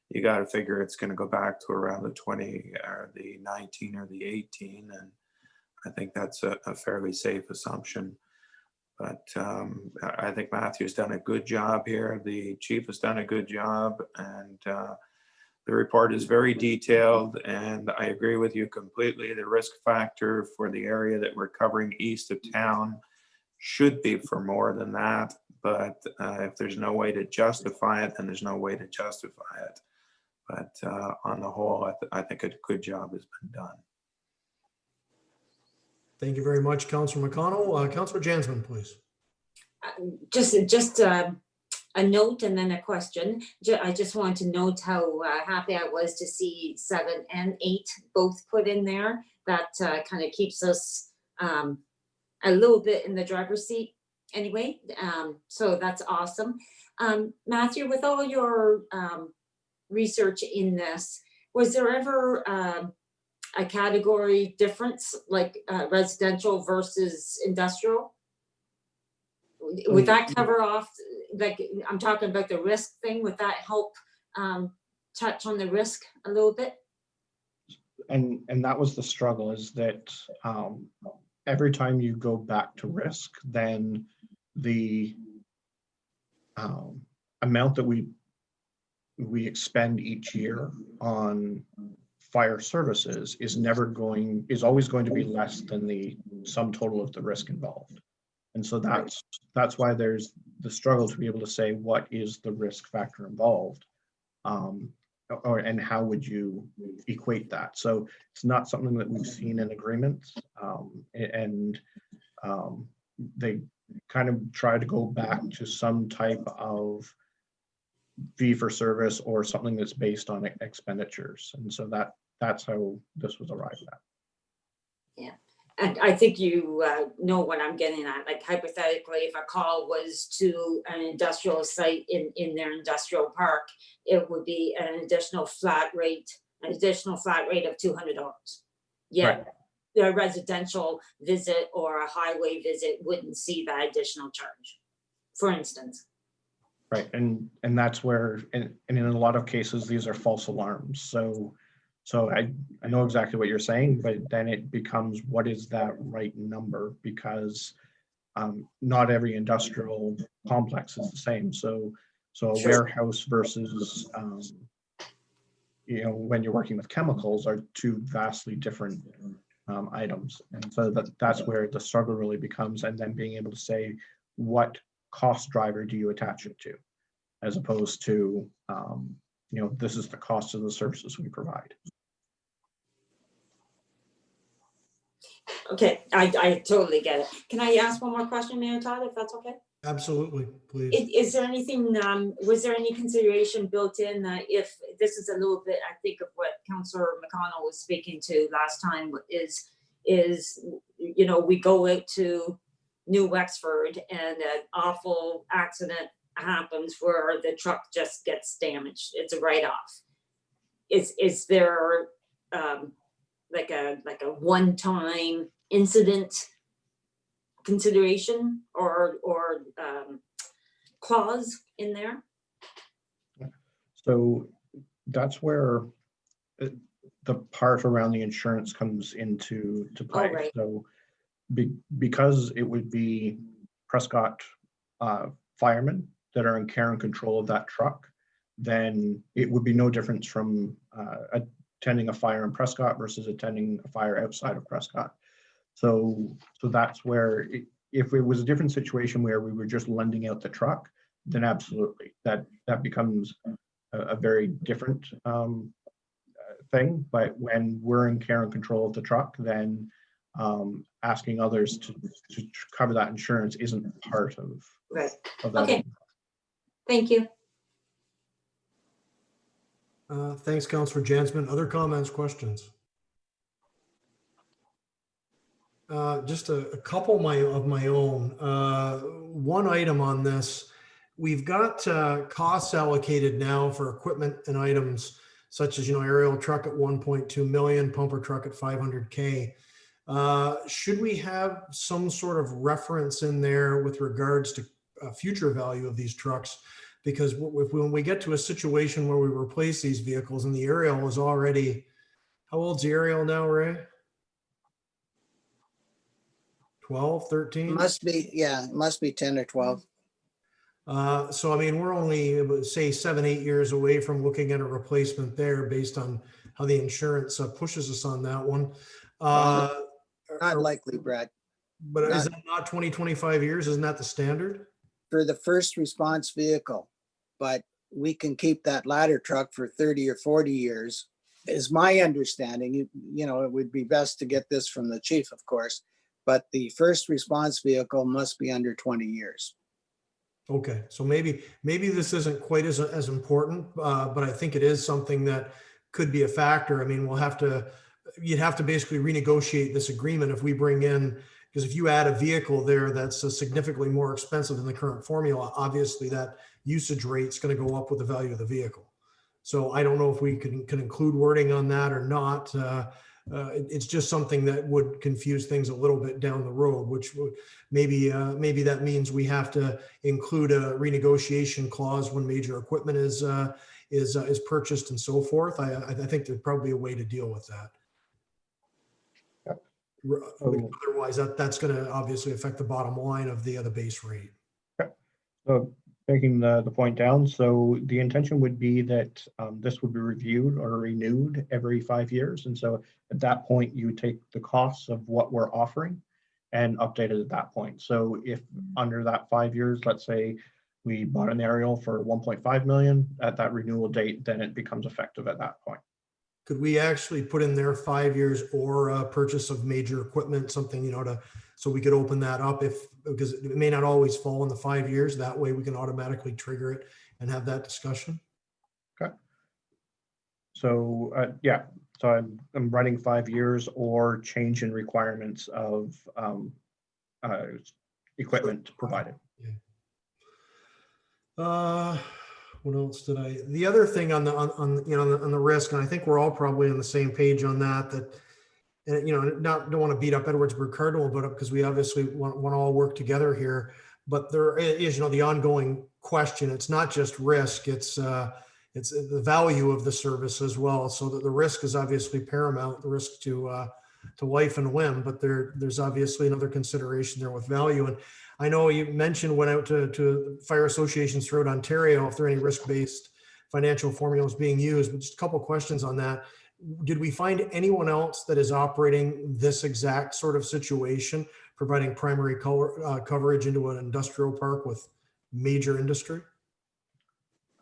you got to figure it's going to go back to around the 20 or the 19 or the 18. And I think that's a fairly safe assumption. But I think Matthew's done a good job here. The chief has done a good job, and the report is very detailed, and I agree with you completely. The risk factor for the area that we're covering east of town should be for more than that. But if there's no way to justify it, then there's no way to justify it. But on the whole, I think a good job has been done. Thank you very much, Councillor McConnell. Councillor Jansman, please. Just note and then a question. I just wanted to note how happy I was to see 7 and 8 both put in there. That kind of keeps us a little bit in the driver's seat anyway. So that's awesome. Matthew, with all your research in this, was there ever a category difference, like residential versus industrial? Would that cover off, like, I'm talking about the risk thing, would that help touch on the risk a little bit? And that was the struggle, is that every time you go back to risk, then the amount that we expend each year on fire services is always going to be less than the sum total of the risk involved. And so that's why there's the struggle to be able to say what is the risk factor involved, and how would you equate that. So it's not something that we've seen in agreements, and they kind of try to go back to some type of fee for service or something that's based on expenditures. And so that's how this was arrived at. Yeah, and I think you know what I'm getting at. Like hypothetically, if a call was to an industrial site in their industrial park, it would be an additional flat rate of $200. Yeah, Right. The residential visit or a highway visit wouldn't see that additional charge, for instance. Right, and that's where, and in a lot of cases, these are false alarms. So I know exactly what you're saying, but then it becomes, what is that right number? Because not every industrial complex is the same. So a Sure. warehouse versus, when you're working with chemicals, are two vastly different items. And so that's where the struggle really becomes, and then being able to say, what cost driver do you attach it to, as opposed to, this is the cost of the services we provide. Okay, I totally get it. Can I ask one more question, Mayor Todd, if that's okay? Absolutely, please. Is there anything, was there any consideration built in that if, this is a little bit, I think of what Councillor McConnell was speaking to last time, is, we go out to New Wexford and an awful accident happens where the truck just gets damaged. It's a write-off. Is there like a one-time incident consideration or clause in there? So that's where the part around the insurance comes into play. Right. So because it would be Prescott firemen that are in care and control of that truck, then it would be no difference from attending a fire in Prescott versus attending a fire outside of Prescott. So that's where, if it was a different situation where we were just lending out the truck, then absolutely, that becomes a very different thing. But when we're in care and control of the truck, then asking others to cover that insurance isn't part of that. Okay. Thank you. Thanks, Councillor Jansman. Other comments, questions? Just a couple of my own. One item on this, we've got costs allocated now for equipment and items such as, aerial truck at 1.2 million, pumper truck at 500K. Should we have some sort of reference in there with regards to future value of these trucks? Because when we get to a situation where we replace these vehicles and the aerial is already, how old's the aerial now, Ray? 12, 13? Must be 10 or 12. So, I mean, we're only, say, 7-8 years away from looking at a replacement there based on how the insurance pushes us on that one. Not likely, Brad. But is that not 20-25 years? Isn't that the standard? For the first response vehicle, but we can keep that ladder truck for 30 or 40 years, is my understanding. It would be best to get this from the chief, of course, but the first response vehicle must be under 20 years. Okay, so maybe this isn't quite as important, but I think it is something that could be a factor. I mean, you'd have to basically renegotiate this agreement if we bring in, because if you add a vehicle there that's significantly more expensive than the current formula, obviously that usage rate's going to go up with the value of the vehicle. So I don't know if we can include wording on that or not. It's just something that would confuse things a little bit down the road, which would maybe that means we have to include a renegotiation clause when major equipment is purchased and so forth. I think there's probably a way to deal with that. So, Otherwise, that's going to obviously affect the bottom line of the base rate. so taking the point down, so the intention would be that this would be reviewed or renewed every 5 years. And so at that point, you take the costs of what we're offering and update it at that point. So if under that 5 years, let's say we bought an aerial for 1.5 million at that renewal date, then it becomes effective at that point. Could we actually put in there 5 years or purchase of major equipment, something, so we could open that up because it may not always fall in the 5 years. That way we can automatically trigger it and have that discussion. Okay. So, yeah, so I'm running 5 years or change in requirements of equipment provided. What else did the other thing on the risk, and I think we're all probably on the same page on that, don't want to beat up Edwardsburg Cardinal, but because we obviously want to all work together here, but there is, the ongoing question. It's not just risk, it's the value of the service as well. So that the risk is obviously paramount, the risk to life and limb, but there's obviously another consideration there with value. And I know you mentioned went out to fire associations throughout Ontario if there are any risk-based financial formulas being used, but just a couple of questions on that. Did we find anyone else that is operating this exact sort of situation, providing primary coverage into an industrial park with major industry?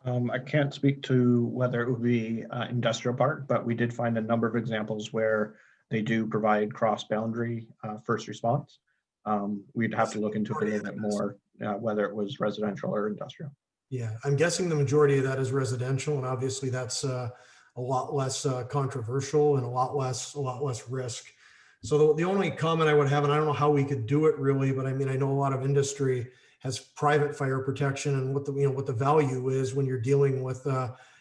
I can't speak to whether it would be industrial park, but we did find a number of examples where they do provide cross-boundary first response. We'd have to look into it a little bit more, whether it was residential or industrial. Yeah, I'm guessing the majority of that is residential, and obviously that's a lot less controversial and a lot less risk. So the only comment I would have, and I don't know how we could do it really, but I mean, I know a lot of industry has private fire protection, and what the value is when you're dealing with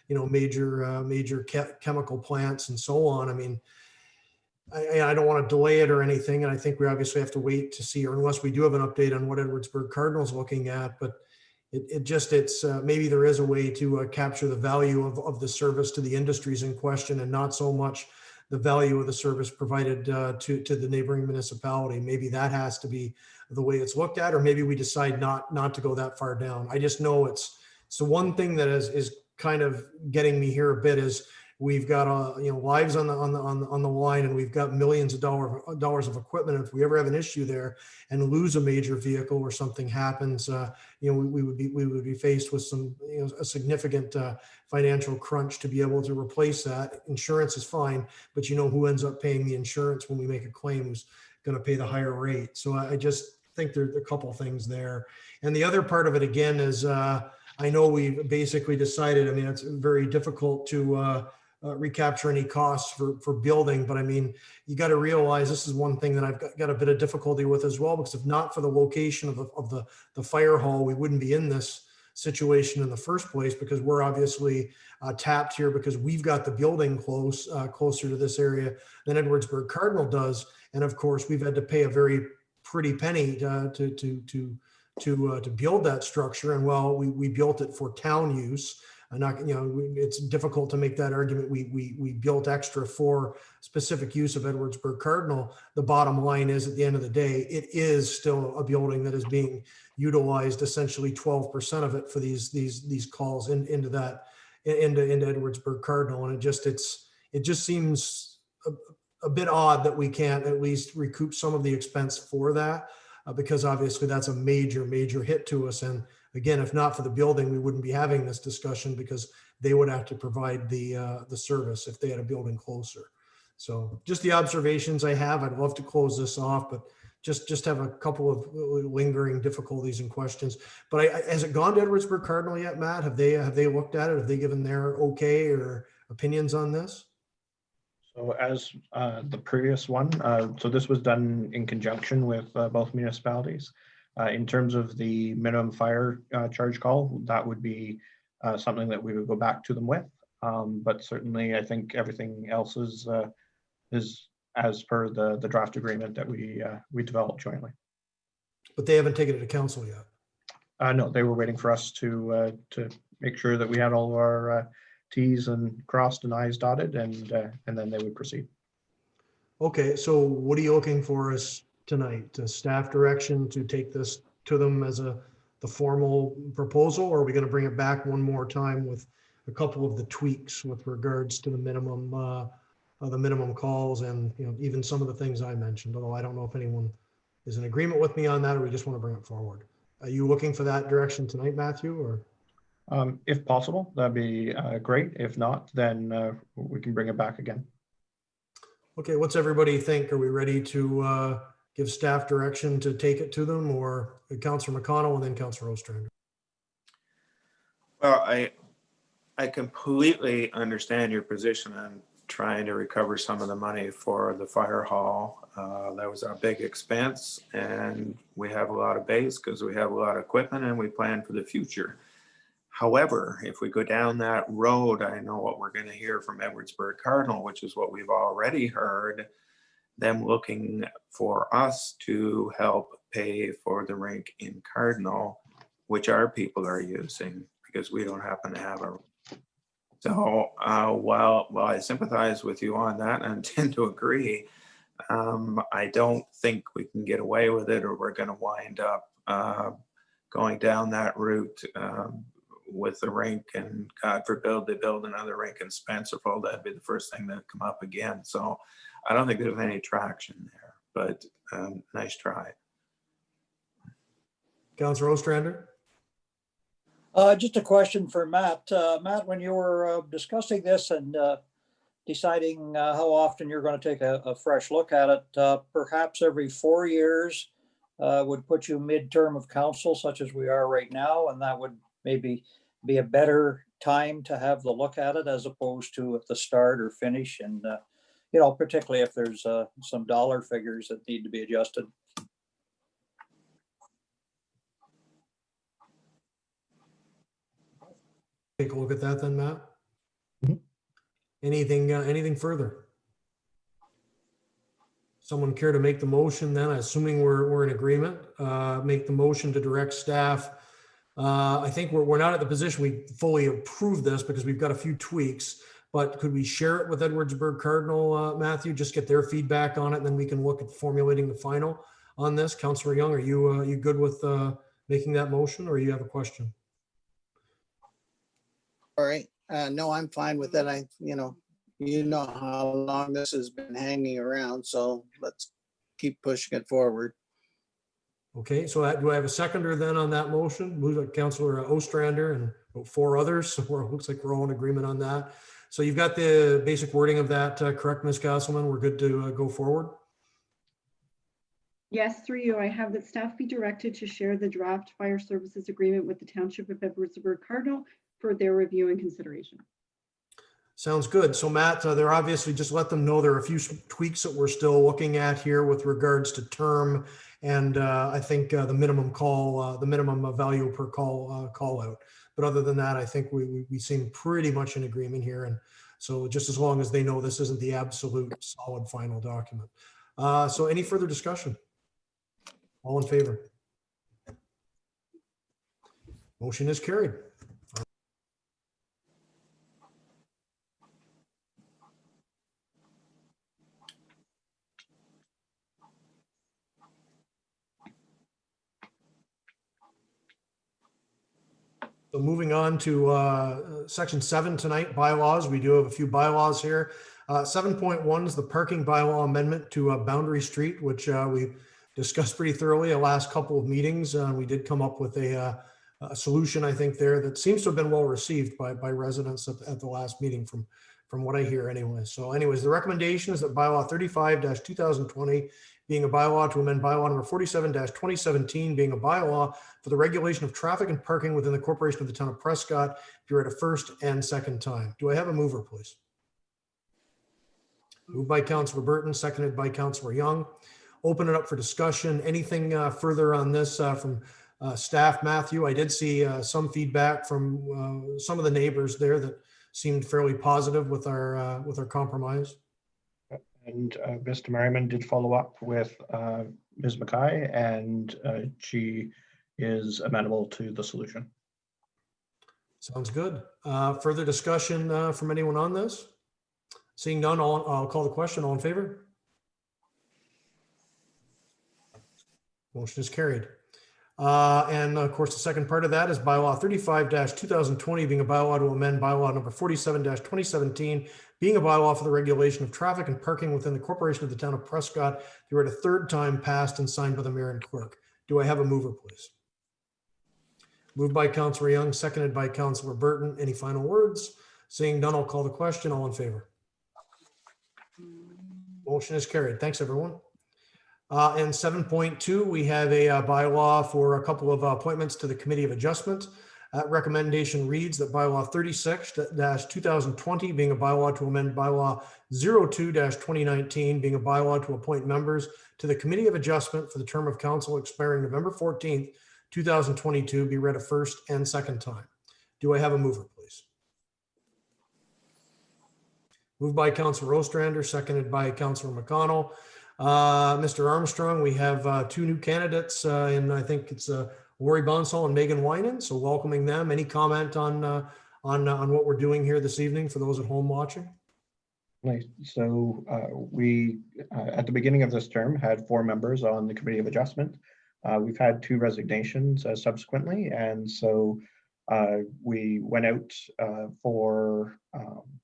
major chemical plants and so on. I mean, I don't want to delay it or anything, and I think we obviously have to wait to see, or unless we do have an update on what Edwardsburg Cardinal's looking at, but it's maybe there is a way to capture the value of the service to the industries in question, and not so much the value of the service provided to the neighboring municipality. Maybe that has to be the way it's looked at, or maybe we decide not to go that far down. I just know it's the one thing that is kind of getting me here a bit is we've got lives on the line, and we've got millions of dollars of equipment. If we ever have an issue there and lose a major vehicle or something happens, we would be faced with some a significant financial crunch to be able to replace that. Insurance is fine, but who ends up paying the insurance when we make a claim? Who's going to pay the higher rate? So I just think there's a couple things there. And the other part of it again is I know we've basically decided. I mean, it's very difficult to recapture any costs for building. But I mean, you got to realize this is one thing that I've got a bit of difficulty with as well, because if not for the location of the fire hall, we wouldn't be in this situation in the first place, because we're obviously tapped here because we've got the building closer to this area than Edwardsburg Cardinal does. And of course, we've had to pay a very pretty penny to build that structure. And while we built it for town use, it's difficult to make that argument. We built extra for specific use of Edwardsburg Cardinal. The bottom line is, at the end of the day, it is still a building that is being utilized, essentially 12% of it for these calls into Edwardsburg Cardinal. And it just seems a bit odd that we can't at least recoup some of the expense for that, because obviously that's a major hit to us. And again, if not for the building, we wouldn't be having this discussion, because they would have to provide the service if they had a building closer. So just the observations I have. I'd love to close this off, but just have a couple of lingering difficulties and questions. But has it gone to Edwardsburg Cardinal yet, Matt? Have they looked at it? Have they given their okay or opinions on this? So as the previous one, so this was done in conjunction with both municipalities. In terms of the minimum fire charge call, that would be something that we would go back to them with. But certainly, I think everything else is as per the draft agreement that we developed jointly. But they haven't taken it to council yet. No, they were waiting for us to make sure that we had all of our T's and crossed and I's dotted, and then they would proceed. Okay, so what are you looking for us tonight? Staff direction to take this to them as the formal proposal, or are we going to bring it back one more time with a couple of the tweaks with regards to the minimum calls and even some of the things I mentioned? Although I don't know if anyone is in agreement with me on that, or we just want to bring it forward. Are you looking for that direction tonight, Matthew? Or if possible, that'd be great. If not, then we can bring it back again. okay, what's everybody think? Are we ready to give staff direction to take it to them, or Councillor McConnell and then Councillor Ostrander? Well, I completely understand your position on trying to recover some of the money for the fire hall. That was our big expense, and we have a lot of base because we have a lot of equipment and we plan for the future. However, if we go down that road, I know what we're going to hear from Edwardsburg Cardinal, which is what we've already heard, them looking for us to help pay for the rink in Cardinal, which our people are using because we don't happen to have a. So while I sympathize with you on that and tend to agree, I don't think we can get away with it, or we're going to wind up going down that route with the rink, and God forbid they build another rink in Spencerville. That'd be the first thing that come up again. So I don't think there's any traction there, but nice try. Councillor Ostrander? Just a question for Matt. Matt, when you were discussing this and deciding how often you're going to take a fresh look at it, perhaps every 4 years would put you midterm of council, such as we are right now, and that would maybe be a better time to have the look at it as opposed to at the start or finish, and particularly if there's some dollar figures that need to be adjusted. Take a look at that then, Matt. Mhm. Anything further? Someone care to make the motion then, assuming we're in agreement, make the motion to direct staff. I think we're not at the position we fully approve this because we've got a few tweaks, but could we share it with Edwardsburg Cardinal, Matthew, just get their feedback on it, and then we can look at formulating the final on this. Councillor Young, are you good with making that motion, or you have a question? All right. No, I'm fine with that. You know how long this has been hanging around, so let's keep pushing it forward. Okay, so do I have a seconder then on that motion? Moved by Councillor Ostrander and about 4 others. So it looks like we're all in agreement on that. So you've got the basic wording of that, correct, Ms. Castleman? We're good to go forward? Yes, through you, I have that staff be directed to share the draft fire services agreement with the Township of Edwardsburg Cardinal for their review and consideration. Sounds good. So Matt, they're obviously, just let them know there are a few tweaks that we're still looking at here with regards to term and I think the minimum call, the minimum value per call out. But other than that, I think we seem pretty much in agreement here. And so just as long as they know this isn't the absolute solid final document. So any further discussion? All in favor? Motion is carried. So moving on to section 7 tonight, bylaws. We do have a few bylaws here. 7.1 is the parking bylaw amendment to Boundary Street, which we discussed pretty thoroughly the last couple of meetings. We did come up with a solution, I think, there that seems to have been well received by residents at the last meeting from what I hear anyway. So anyways, the recommendation is that bylaw 35-2020 being a bylaw to amend bylaw number 47-2017, being a bylaw for the regulation of traffic and parking within the corporation of the town of Prescott, be read a first and second time. Do I have a mover, please? Moved by Councilor Burton, seconded by Councilor Young. Open it up for discussion. Anything further on this from staff? Matthew, I did see some feedback from some of the neighbors there that seemed fairly positive with our compromise. And Mr. Merriman did follow up with Ms. Mackay, and she is amenable to the solution. Sounds good. Further discussion from anyone on this? Seeing none, I'll call the question. All in favor? Motion is carried. And of course, the second part of that is bylaw 35-2020, being a bylaw to amend bylaw number 47-2017, being a bylaw for the regulation of traffic and parking within the corporation of the town of Prescott. They read a third time, passed and signed by the mayor and clerk. Do I have a mover, please? Moved by Councilor Young, seconded by Councilor Burton. Any final words? Seeing none, I'll call the question. All in favor? Motion is carried. Thanks, everyone. And 7.2, we have a bylaw for a couple of appointments to the Committee of Adjustment. Recommendation reads that bylaw 36-2020, being a bylaw to amend bylaw 02-2019, being a bylaw to appoint members to the Committee of Adjustment for the term of council expiring November 14th, 2022, be read a first and second time. Do I have a mover, please? Moved by Councilor Ostrander, seconded by Councilor McConnell. Mr. Armstrong, we have two new candidates, and I think it's Lori Bonsall and Megan Winan. So welcoming them. Any comment on what we're doing here this evening for those at home watching? Nice. So we, at the beginning of this term, had 4 members on the Committee of Adjustment. We've had 2 resignations subsequently, and so we went out for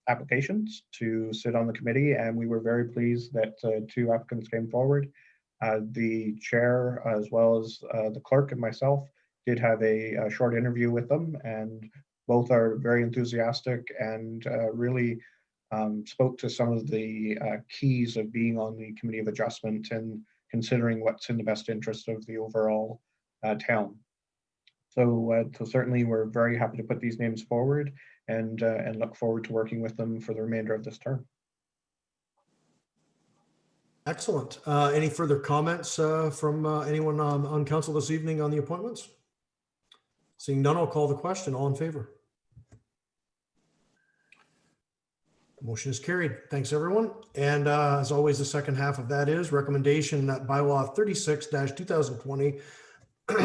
applications to sit on the committee, and we were very pleased that 2 applicants came forward. The chair, as well as the clerk and myself, did have a short interview with them, and both are very enthusiastic and really spoke to some of the keys of being on the Committee of Adjustment and considering what's in the best interest of the overall town. So certainly we're very happy to put these names forward and look forward to working with them for the remainder of this term. Excellent. Any further comments from anyone on council this evening on the appointments? Seeing none, I'll call the question. All in favor? Motion is carried. Thanks, everyone. And as always, the second half of that is recommendation that bylaw 36-2020,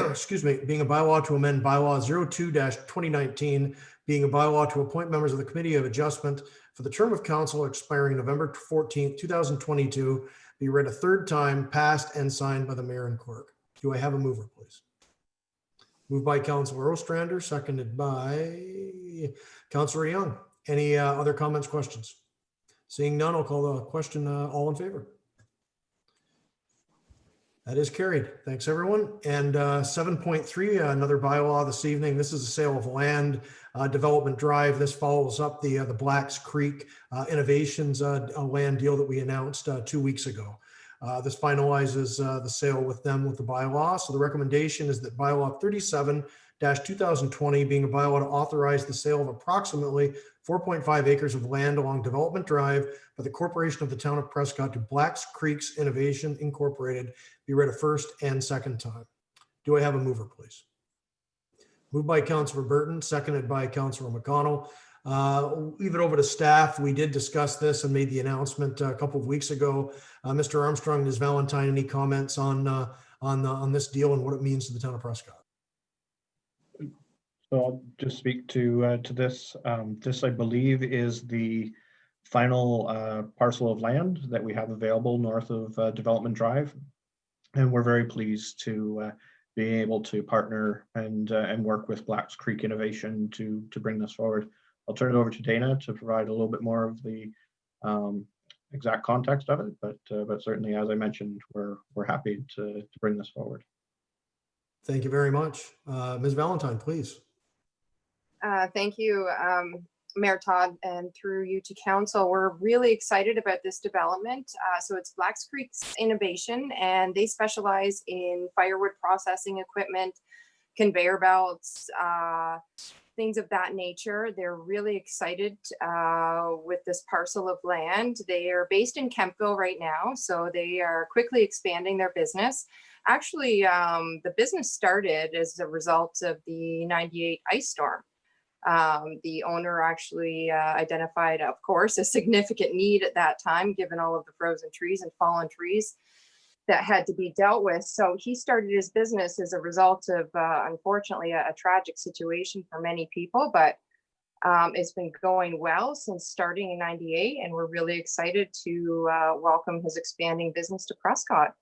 excuse me, being a bylaw to amend bylaw 02-2019, being a bylaw to appoint members of the Committee of Adjustment for the term of council expiring November 14th, 2022, be read a third time, passed and signed by the mayor and clerk. Do I have a mover, please? Moved by Councilor Ostrander, seconded by Councilor Young. Any other comments, questions? Seeing none, I'll call the question. All in favor? That is carried. Thanks, everyone. And 7.3, another bylaw this evening. This is a sale of land, development drive. This follows up the Blacks Creek Innovations land deal that we announced 2 weeks ago. This finalizes the sale with them with the bylaw. So the recommendation is that bylaw 37-2020, being a bylaw to authorize the sale of approximately 4.5 acres of land along Development Drive by the Corporation of the Town of Prescott to Blacks Creeks Innovation Incorporated, be read a first and second time. Do I have a mover, please? Moved by Councilor Burton, seconded by Councilor McConnell. Leave it over to staff. We did discuss this and made the announcement a couple of weeks ago. Mr. Armstrong, Ms. Valentine, any comments on this deal and what it means to the town of Prescott? So I'll just speak to this. This, I believe, is the final parcel of land that we have available north of Development Drive, and we're very pleased to be able to partner and work with Blacks Creek Innovation to bring this forward. I'll turn it over to Dana to provide a little bit more of the exact context of it, but certainly, as I mentioned, we're happy to bring this forward. Thank you very much. Ms. Valentine, please. Thank you. Mayor Todd, and through you to council, we're really excited about this development. So it's Blacks Creek's Innovation, and they specialize in firewood processing equipment, conveyor belts, things of that nature. They're really excited with this parcel of land. They are based in Kempville right now, so they are quickly expanding their business. Actually, the business started as a result of the 98 ice storm. The owner actually identified, of course, a significant need at that time, given all of the frozen trees and fallen trees that had to be dealt with. So he started his business as a result of, unfortunately, a tragic situation for many people, but it's been going well since starting in 98, and we're really excited to welcome his expanding business to Prescott.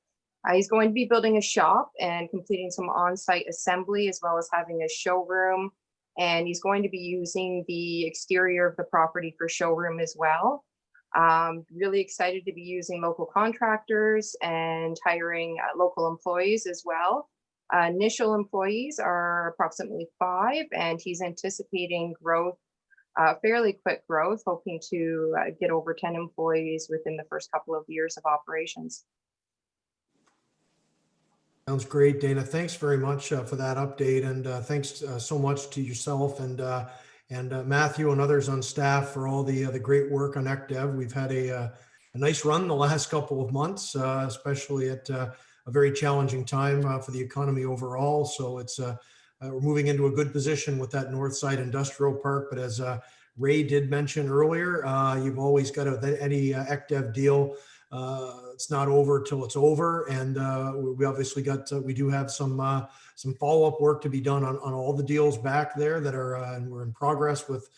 He's going to be building a shop and completing some on-site assembly, as well as having a showroom. And he's going to be using the exterior of the property for showroom as well. Really excited to be using local contractors and hiring local employees as well. Initial employees are approximately 5, and he's anticipating growth, fairly quick growth, hoping to get over 10 employees within the first couple of years of operations. Sounds great, Dana. Thanks very much for that update, and thanks so much to yourself and Matthew and others on staff for all the great work on ECDev. We've had a nice run the last couple of months, especially at a very challenging time for the economy overall. So it's we're moving into a good position with that Northside Industrial Park. But as Ray did mention earlier, you've always got any ECDev deal. It's not over till it's over, and we obviously we do have some follow-up work to be done on all the deals back there that are, and we're in progress with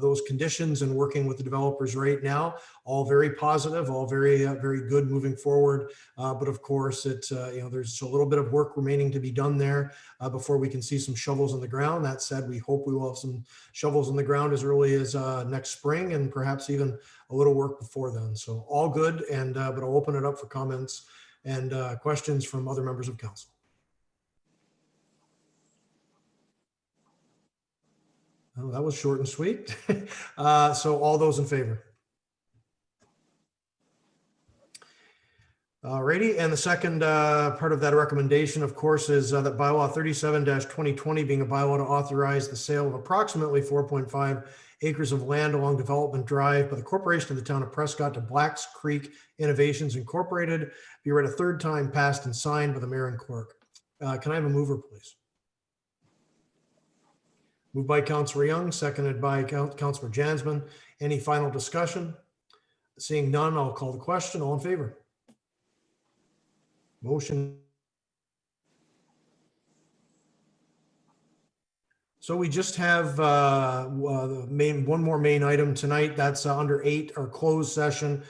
those conditions and working with the developers right now. All very positive, all very good moving forward. But of course, it's there's a little bit of work remaining to be done there before we can see some shovels on the ground. That said, we hope we will have some shovels on the ground as early as next spring, and perhaps even a little work before then. So all good, and but I'll open it up for comments and questions from other members of council. Oh, that was short and sweet. So all those in favor? Alrighty, and the second part of that recommendation, of course, is that bylaw 37-2020 being a bylaw to authorize the sale of approximately 4.5 acres of land along Development Drive by the Corporation of the Town of Prescott to Blacks Creek Innovations Incorporated, be read a third time, passed and signed by the mayor and clerk. Can I have a mover, please? Moved by Councillor Young, seconded by Councillor Jansman. Any final discussion? Seeing none, I'll call the question. All in favor? Motion. So we just have one more main item tonight. That's under 8, our closed session.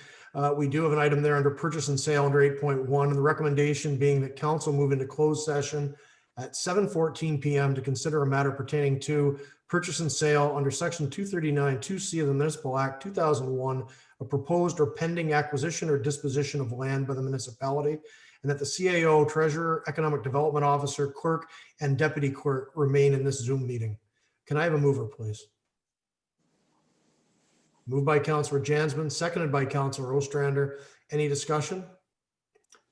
We do have an item there under purchase and sale under 8.1, and the recommendation being that council move into closed session at 7:14 p.m. to consider a matter pertaining to purchase and sale under section 239 2C of the Municipal Act 2001, a proposed or pending acquisition or disposition of land by the municipality, and that the CAO, treasurer, economic development officer, clerk, and deputy clerk remain in this Zoom meeting. Can I have a mover, please? Moved by Councillor Jansman, seconded by Councillor Ostrander. Any discussion?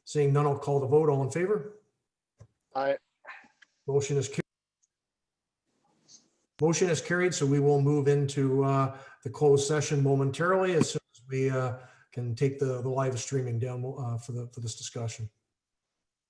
Seeing none, I'll call the vote. All in favor? Aye. Motion is carried. Motion is carried, so we will move into the closed session momentarily as soon as we can take the live streaming down for this discussion.